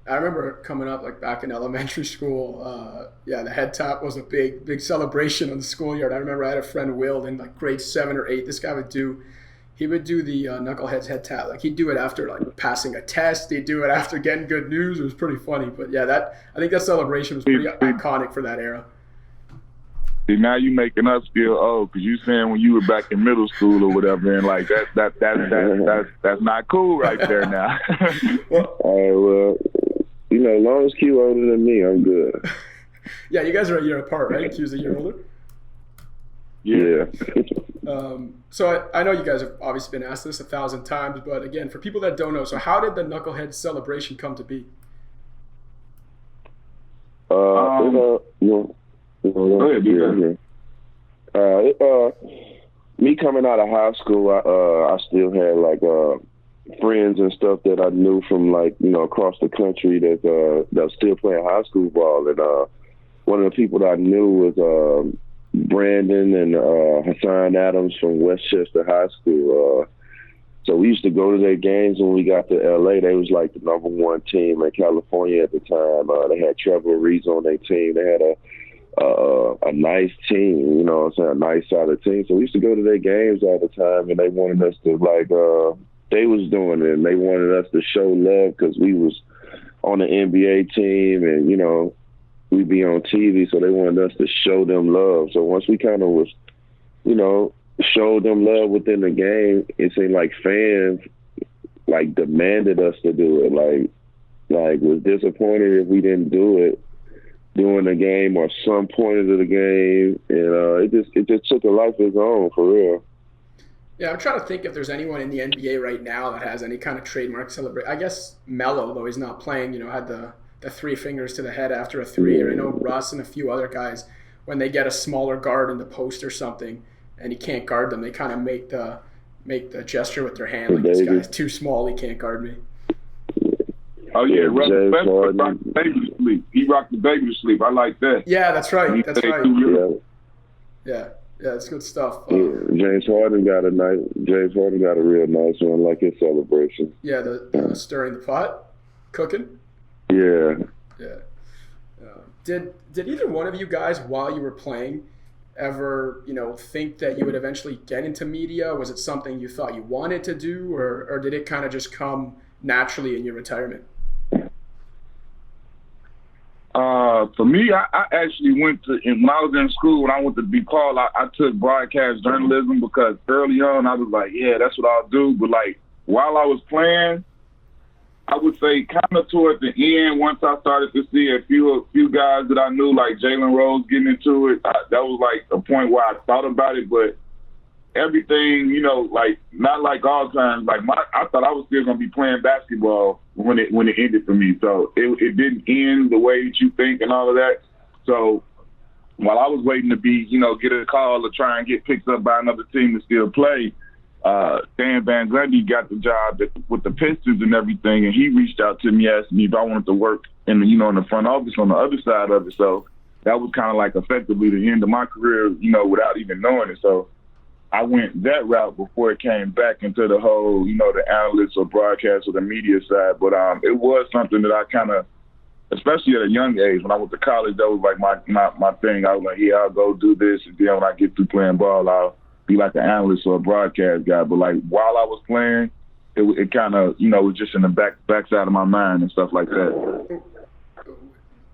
I remember coming up, like, back in elementary school, the head tap was a big celebration in the schoolyard. I remember I had a friend, Will, in, like, grade 7 or 8. This guy would do the Knuckleheads head tap. Like, he'd do it after, like, passing a test. He'd do it after getting good news. It was pretty funny. But, yeah, I think that celebration was pretty iconic for that era. See, now you making us feel old because you saying when you were back in middle school or whatever, and like that's not cool right there now. Well, as long as Q older than me, I'm good. Yeah, you guys are a year apart, right? Q's a year older. Yeah. So I know you guys have obviously been asked this 1,000 times, but again, for people that don't know, so how did the Knuckleheads celebration come to be? Me coming out of high school, I still had like friends and stuff that I knew from across the country that still playing high school ball, and one of the people that I knew was Brandon and Hassan Adams from Westchester High School. So we used to go to their games when we got to LA. They was like the number one team in California at the time. They had Trevor Reeves on their team. They had a nice team, a nice solid team. So we used to go to their games all the time, and they wanted us to they was doing it, and they wanted us to show love because we was on the NBA team, and we'd be on TV, so they wanted us to show them love. So once we kind of was, showed them love within the game, it seemed like fans demanded us to do it. Like was disappointed if we didn't do it during the game or some point of the game, and it just took a life of its own, for real. Yeah, I'm trying to think if there's anyone in the NBA right now that has any kind of trademark celebration. I guess Melo, though he's not playing, had the 3 fingers to the head after a 3. Or I know Russ and a few other guys, when they get a smaller guard in the post or something and he can't guard them, they kind of make the gesture with their hand, like, this guy's too small, he can't guard me. Oh, yeah, rocked the baby to sleep. He rocked the baby to sleep. I like that. Yeah, that's right. That's right. Yeah, it's good stuff. James Harden got a real nice one, like his celebration. Yeah, the stirring the pot, cooking. Yeah. Yeah. Did either one of you guys, while you were playing, ever think that you would eventually get into media? Was it something you thought you wanted to do, or did it kind of just come naturally in your retirement? For me, I actually went to, when I was in school, when I went to DePaul, I took broadcast journalism because early on I was like, yeah, that's what I'll do. But while I was playing, I would say kind of toward the end, once I started to see a few guys that I knew, like Jalen Rose getting into it, that was like a point where I thought about it. But everything, you know, like not like all times. Like I thought I was still gonna be playing basketball when it ended for me. So it didn't end the way that you think and all of that. So while I was waiting to be, you know, get a call to try and get picked up by another team to still play, Dan Van Gundy got the job with the Pistons and everything, and he reached out to me, asking me if I wanted to work in the, you know, in the front office on the other side of it. So that was kind of like effectively the end of my career, you know, without even knowing it. So I went that route before it came back into the whole, you know, the analysts or broadcast or the media side. But it was something that I kind of, especially at a young age, when I went to college, that was like my thing. I was like, yeah, I'll go do this, and then when I get through playing ball, I'll be like an analyst or a broadcast guy. But like while I was playing, it kind of, you know, was just in the backside of my mind and stuff like that.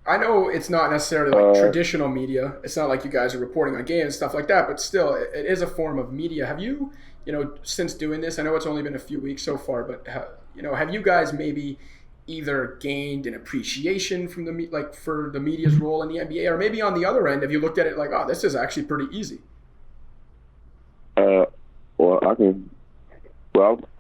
I know it's not necessarily like traditional media. It's not like you guys are reporting on games and stuff like that, but still, it is a form of media. Have you, you know, since doing this, I know it's only been a few weeks so far, but you know, have you guys maybe either gained an appreciation from for the media's role in the NBA, or maybe on the other end, have you looked at it like, oh, this is actually pretty easy? Well, I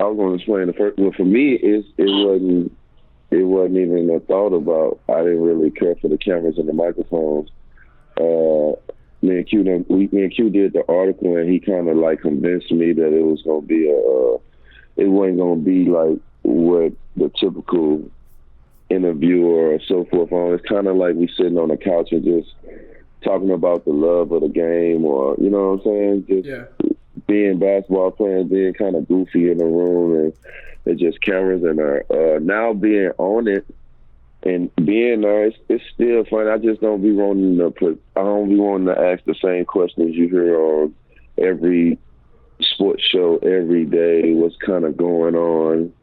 was going to explain the first. Well, for me, it wasn't even a thought about. I didn't really care for the cameras and the microphones. Me and Q did the article, and he kind of like convinced me that it was going to be it wasn't going to be like what the typical interviewer or so forth on. It's kind of like we sitting on the couch and just talking about the love of the game, or you know what I'm saying? Just being basketball players, being kind of goofy in the room, and it's just cameras and now being on it and being there, it's still fun. I just don't be wanting to ask the same questions you hear on every sports show every day. What's kind of going on?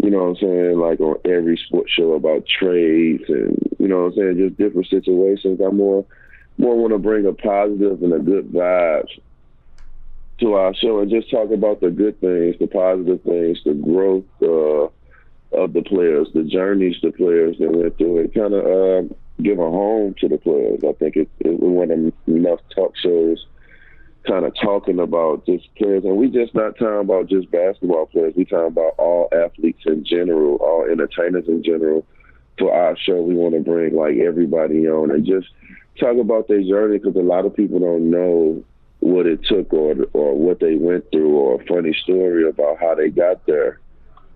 You know what I'm saying? Like on every sports show about trades and, you know what I'm saying, just different situations. I more want to bring a positive and a good vibe to our show and just talk about the good things, the positive things, the growth of the players, the journeys the players that went through, and kind of give a home to the players. I think it one of enough talk shows kind of talking about just players, and we just not talking about just basketball players. We talking about all athletes in general, all entertainers in general. For our show, we want to bring like everybody on and just talk about their journey, because a lot of people don't know what it took or what they went through, or a funny story about how they got there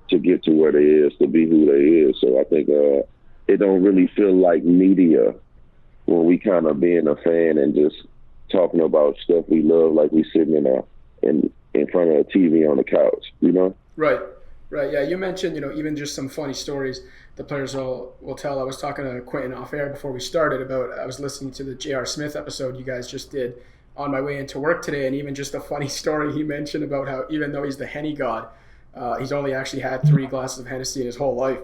to get to where they is, to be who they is. So I think it don't really feel like media when we kind of being a fan and just talking about stuff we love, like we sitting in front of a TV on the couch, you know? Right. Yeah, you mentioned, you know, even just some funny stories the players will tell. I was talking to Quentin off air before we started about, I was listening to the J.R. Smith episode you guys just did on my way into work today, and even just a funny story he mentioned about how even though he's the Henny god, he's only actually had 3 glasses of Hennessy in his whole life.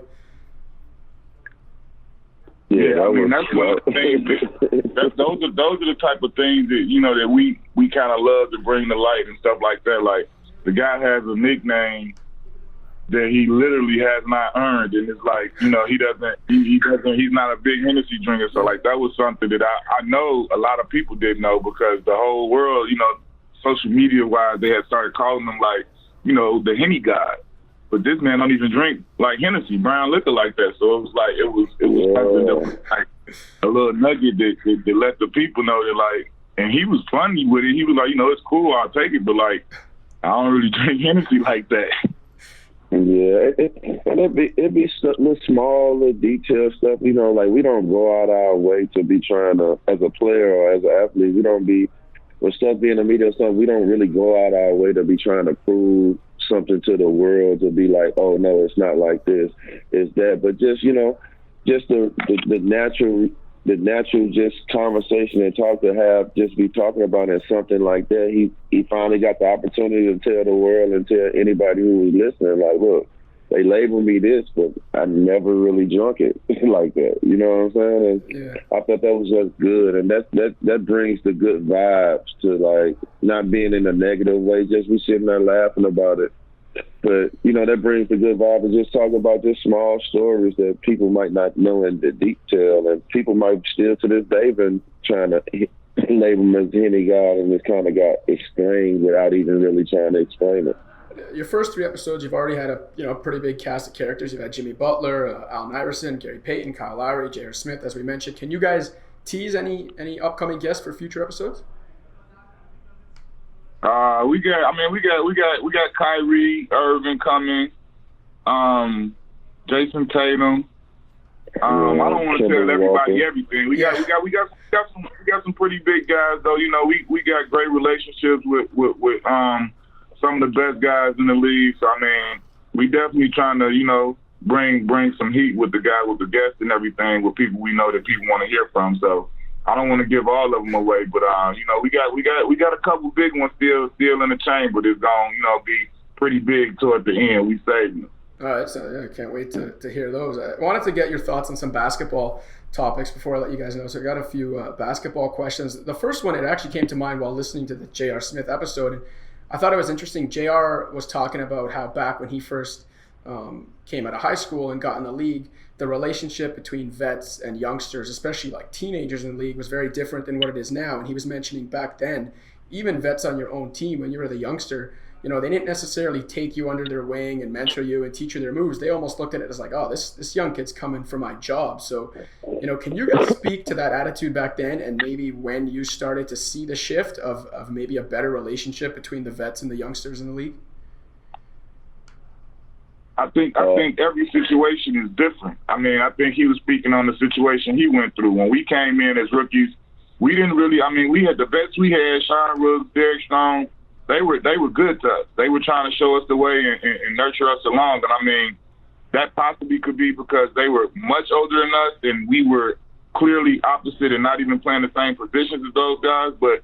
Yeah, I mean, that's one of the things. Those are the type of things that, you know, that we kind of love to bring to light and stuff like that. Like, the guy has a nickname that he literally has not earned, and it's like, you know, he's not a big Hennessy drinker. So like, that was something that I know a lot of people didn't know, because the whole world, you know, social media wise, they had started calling him like, you know, the Henny god. But this man don't even drink like Hennessy, brown liquor like that. So it was like, it was something that was like a little nugget that let the people know that, like, and he was funny with it. He was like, you know, it's cool, I'll take it, but like, I don't really drink Hennessy like that. Yeah, it'd be small, little detail stuff, you know, like we don't go out our way to be trying to, as a player or as an athlete, we don't be, with stuff being the media and stuff, we don't really go out our way to be trying to prove something to the world, to be like, oh no, it's not like this, it's that. But just, you know, just the natural just conversation and talk to have, just be talking about it, something like that. He finally got the opportunity to tell the world and tell anybody who was listening, like, look, they labeled me this, but I never really drunk it like that. You know what I'm saying? And yeah. I thought that was just good, and that brings the good vibes to, like, not being in a negative way, just we sitting there laughing about it. But, you know, that brings the good vibe, and just talk about just small stories that people might not know in the detail, and people might still to this day been trying to label him as any guy, and it kind of got explained without even really trying to explain it. Your first 3 episodes, you've already had a pretty big cast of characters. You've had Jimmy Butler, Allen Iverson, Gary Payton, Kyle Lowry, J.R. Smith, as we mentioned. Can you guys tease any upcoming guests for future episodes? We got Kyrie Irving coming, Jason Tatum. I don't want to tell everybody everything. We got some pretty big guys though. You know, we got great relationships with some of the best guys in the league. So I mean, we definitely trying to, you know, bring some heat with the guests and everything, with people we know that people want to hear from. So I don't want to give all of them away, but you know, we got a couple big ones still in the chamber that's going, you know, be pretty big toward the end. We saving them. All right, so I can't wait to hear those. I wanted to get your thoughts on some basketball topics before I let you guys know. So I got a few basketball questions. The first one, it actually came to mind while listening to the J.R. Smith episode. And I thought it was interesting. J.R. was talking about how back when he first came out of high school and got in the league, the relationship between vets and youngsters, especially like teenagers in the league, was very different than what it is now. And he was mentioning back then, even vets on your own team, when you were the youngster, you know, they didn't necessarily take you under their wing and mentor you and teach you their moves. They almost looked at it as like, oh, this young kid's coming for my job. So, you know, can you guys speak to that attitude back then, and maybe when you started to see the shift of maybe a better relationship between the vets and the youngsters in the league? I think every situation is different. I mean, I think he was speaking on the situation he went through. When we came in as rookies, we didn't really, I mean, we had the vets we had, Sean Rooks, Derek Strong. They were good to us. They were trying to show us the way and nurture us along. And I mean, that possibly could be because they were much older than us, and we were clearly opposite and not even playing the same positions as those guys. But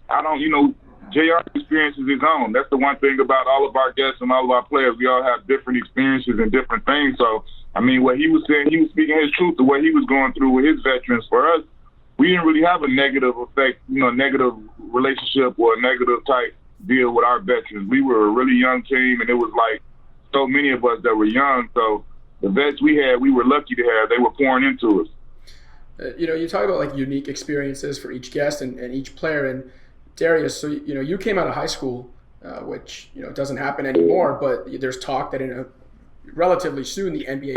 I don't, you know, JR's experience is his own. That's the one thing about all of our guests and all of our players. We all have different experiences and different things. So, I mean, what he was saying, he was speaking his truth, the way he was going through with his veterans. For us, we didn't really have a negative effect, you know, negative relationship or a negative type deal with our veterans. We were a really young team, and it was like so many of us that were young. So the vets we had, we were lucky to have. They were pouring into us. You know, you talk about like unique experiences for each guest and each player. And Darius, so, you know, you came out of high school, which, you know, doesn't happen anymore, but there's talk that in a relatively soon the NBA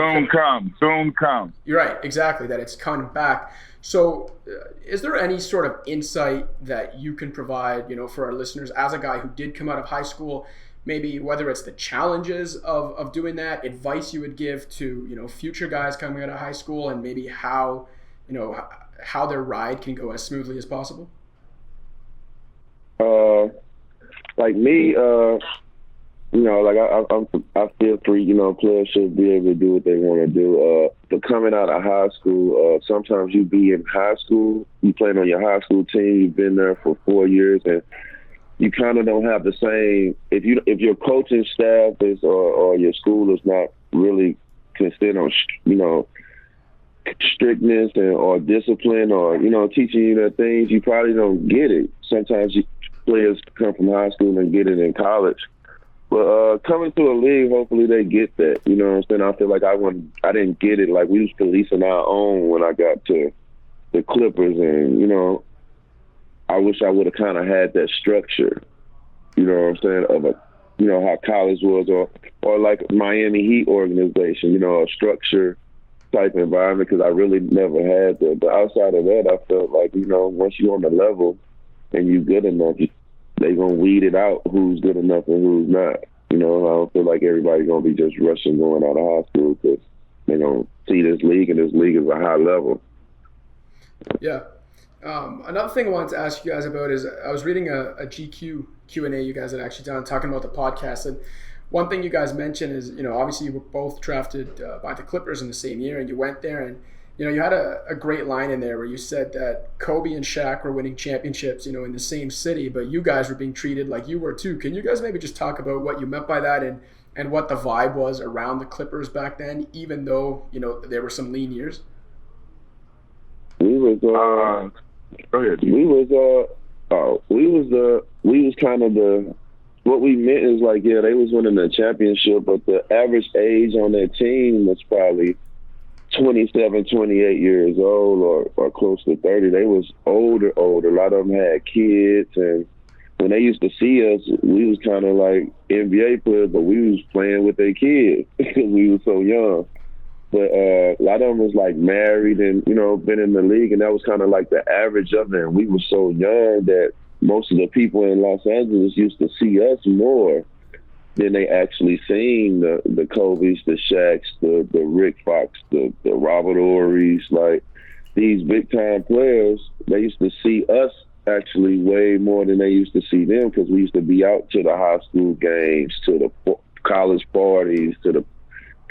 soon come. You're right, exactly, that it's coming back. So is there any sort of insight that you can provide, you know, for our listeners as a guy who did come out of high school, maybe whether it's the challenges of doing that, advice you would give to, you know, future guys coming out of high school, and maybe how, you know, how their ride can go as smoothly as possible? Like me, you know, like I feel free, you know, players should be able to do what they want to do. But coming out of high school, sometimes you be in high school, you playing on your high school team, you've been there for 4 years, and you kind of don't have the same, if your coaching staff is or your school is not really considered on, you know, strictness or discipline or, you know, teaching you the things, you probably don't get it. Sometimes players come from high school and get it in college. But coming to a league, hopefully they get that. You know what I'm saying? I feel like I didn't get it. Like, we was policing our own when I got to the Clippers, and, you know, I wish I would have kind of had that structure, you know what I'm saying, of a, you know, how college was, or like Miami Heat organization, you know, a structure type environment, because I really never had that. But outside of that, I felt like, you know, once you're on the level and you good enough, they're going to weed it out who's good enough and who's not. You know, I don't feel like everybody's going to be just rushing going out of high school because they're going to see this league, and this league is a high level. Yeah. Another thing I wanted to ask you guys about is I was reading a GQ Q&A you guys had actually done talking about the podcast, and one thing you guys mentioned is, you know, obviously you were both drafted by the Clippers in the same year, and you went there, and, you know, you had a great line in there where you said that Kobe and Shaq were winning championships, you know, in the same city, but you guys were being treated like you were too. Can you guys maybe just talk about what you meant by that, and what the vibe was around the Clippers back then, even though, you know, there were some lean years? We was go ahead. We was kind of the, what we meant is like, yeah, they was winning the championship, but the average age on that team was probably 27, 28 years old or close to 30. They was older. A lot of them had kids, and when they used to see us, we was kind of like NBA players, but we was playing with their kids because we were so young. But a lot of them was like married and, been in the league, and that was kind of like the average of them. We were so young that most of the people in Los Angeles used to see us more than they actually seen the Kobe's, the Shaqs, the Rick Fox, the Robert Ory's, like these big time players. They used to see us actually way more than they used to see them because we used to be out to the high school games, to the college parties, to the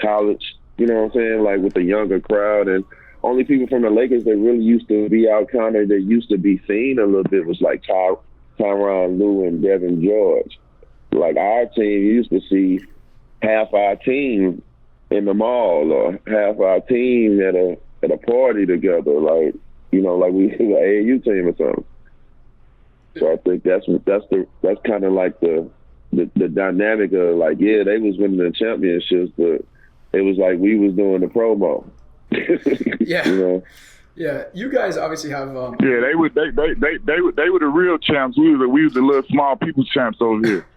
college, like with the younger crowd. And only people from the Lakers that really used to be out kind of, that used to be seen a little bit was like Tyronn Lue and Devin George. Like our team used to see half our team in the mall or half our team at a party together, like like we an AAU team or something. So I think that's kind of like the dynamic of like, yeah, they was winning the championships, but it was like we was doing the promo. Yeah. Yeah, you guys obviously have. Yeah, they were the real champs. We was the little small people's champs over here.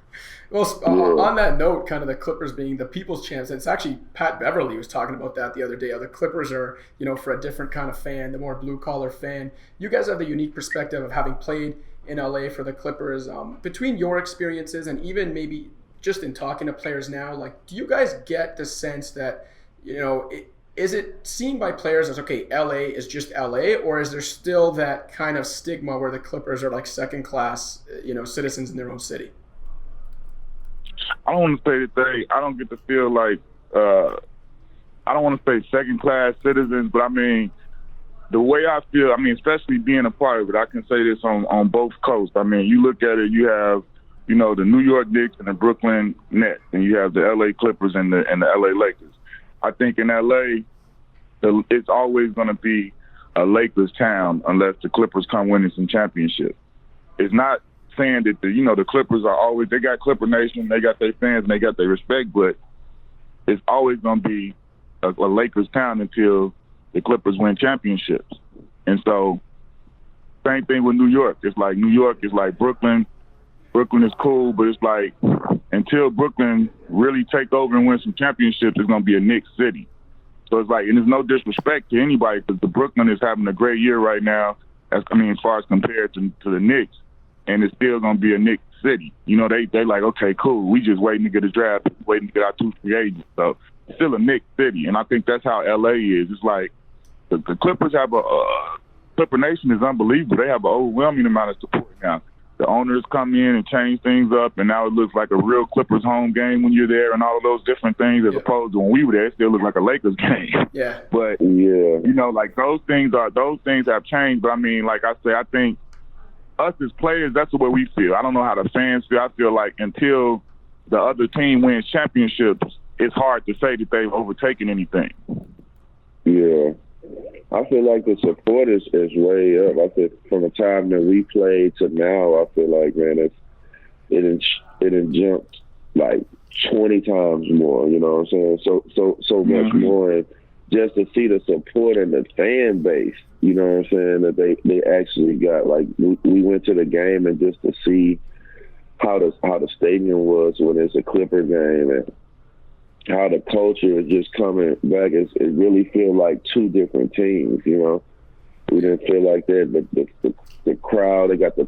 Well, on that note, kind of the Clippers being the people's champs, it's actually Pat Beverly was talking about that the other day. How the Clippers are, for a different kind of fan, the more blue-collar fan. You guys have the unique perspective of having played in LA for the Clippers. Between your experiences and even maybe just in talking to players now, like, do you guys get the sense that, is it seen by players as, okay, LA is just LA, or is there still that kind of stigma where the Clippers are like second-class, citizens in their own city? I don't want to say that I don't get to feel like, I don't want to say second-class citizens, but I mean, the way I feel, especially being a part of it, I can say this on both coasts. You look at it, you have, the New York Knicks and the Brooklyn Nets, and you have the LA Clippers and the LA Lakers. I think in LA, it's always going to be a Lakers town unless the Clippers come winning some championships. It's not saying that the Clippers are always, they got Clipper Nation, they got their fans, and they got their respect, but it's always going to be a Lakers town until the Clippers win championships. And so, same thing with New York. It's like New York is like Brooklyn. Brooklyn is cool, but it's like until Brooklyn really take over and win some championships, it's going to be a Knicks city. So it's like, and there's no disrespect to anybody because the Brooklyn is having a great year right now, as far as compared to the Knicks, and it's still going to be a Knicks city. They like, okay, cool. We just waiting to get a draft, waiting to get our 2 free agents. So it's still a Knicks city, and I think that's how LA is. It's like the Clippers have Clipper Nation is unbelievable. They have an overwhelming amount of support now. The owners come in and change things up, and now it looks like a real Clippers home game when you're there and all of those different things, as opposed to when we were there, it still looked like a Lakers game. Yeah. yeah, But, like those things have changed. But, like I say, I think us as players, that's the way we feel. I don't know how the fans feel. I feel like until the other team wins championships, it's hard to say that they've overtaken anything. Yeah. I feel like the support is way up. I feel from the time that we played to now, I feel like, man, it jumped like 20 times more, you know what I'm saying? So much more. And just to see the support and the fan base, you know what I'm saying, that they actually got. Like, we went to the game and just to see how the stadium was when it's a Clipper game and how the culture is just coming back. It really feel like two different teams, We didn't feel like that. The crowd, they got the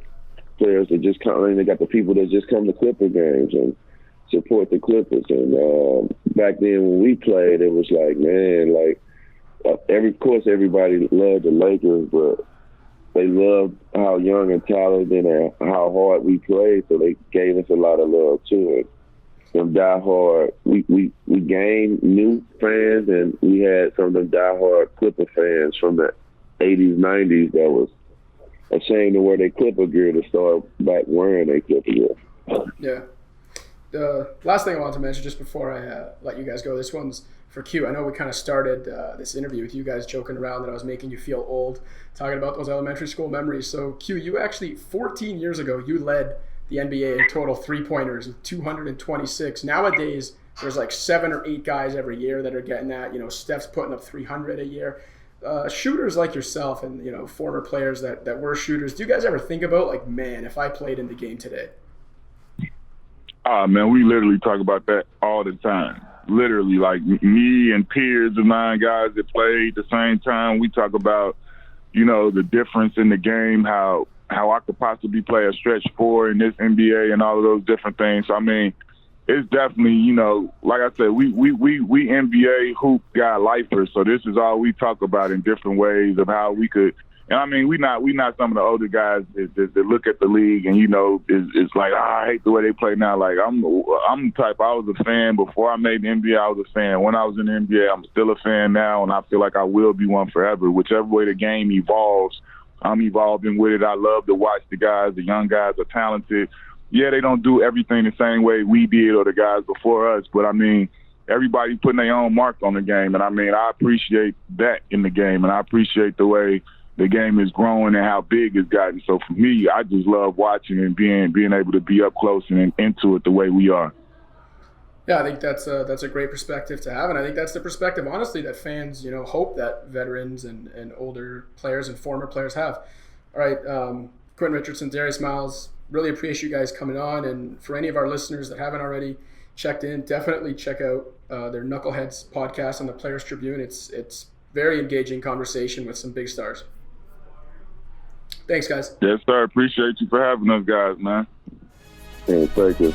players that just come, they got the people that just come to Clipper games and support the Clippers. And back then when we played, it was like, man, of course everybody loved the Lakers, but they loved how young and talented and how hard we played, so they gave us a lot of love too. And them diehard, we gained new fans, and we had some of them diehard Clipper fans from the 80s, 90s that was ashamed to wear their Clipper gear to start back wearing their Clipper gear. Yeah. The last thing I wanted to mention just before I let you guys go, this one's for Q. I know we kind of started this interview with you guys joking around that I was making you feel old, talking about those elementary school memories. So Q, you actually, 14 years ago, you led the NBA in total three-pointers with 226. Nowadays, there's like 7 or 8 guys every year that are getting that. Steph's putting up 300 a year. Shooters like yourself and, former players that were shooters, do you guys ever think about, like, man, if I played in the game today? Man, we literally talk about that all the time. Literally, like me and peers of mine, guys that played the same time, we talk about, the difference in the game, how I could possibly play a stretch 4 in this NBA and all of those different things. So, I mean, it's definitely, like I said, we NBA hoop guy lifers. So this is all we talk about in different ways of how we could. And I mean, we not some of the older guys that look at the league and it's like, I hate the way they play now. Like I'm the type. I was a fan before I made the NBA. I was a fan when I was in the NBA. I'm still a fan now, and I feel like I will be one forever. Whichever way the game evolves, I'm evolving with it. I love to watch the guys. The young guys are talented. Yeah, they don't do everything the same way we did or the guys before us, but I mean, everybody putting their own mark on the game, and I mean, I appreciate that in the game, and I appreciate the way the game is growing and how big it's gotten. So for me, I just love watching and being able to be up close and into it the way we are. Yeah, I think that's a great perspective to have, and I think that's the perspective, honestly, that fans, hope that veterans and older players and former players have. All right, Quentin Richardson, Darius Miles, really appreciate you guys coming on, and for any of our listeners that haven't already checked in, definitely check out their Knuckleheads podcast on the Players Tribune. It's very engaging conversation with some big stars. Thanks, guys. Yes, sir. Appreciate you for having us, guys, man. Yeah, thank you.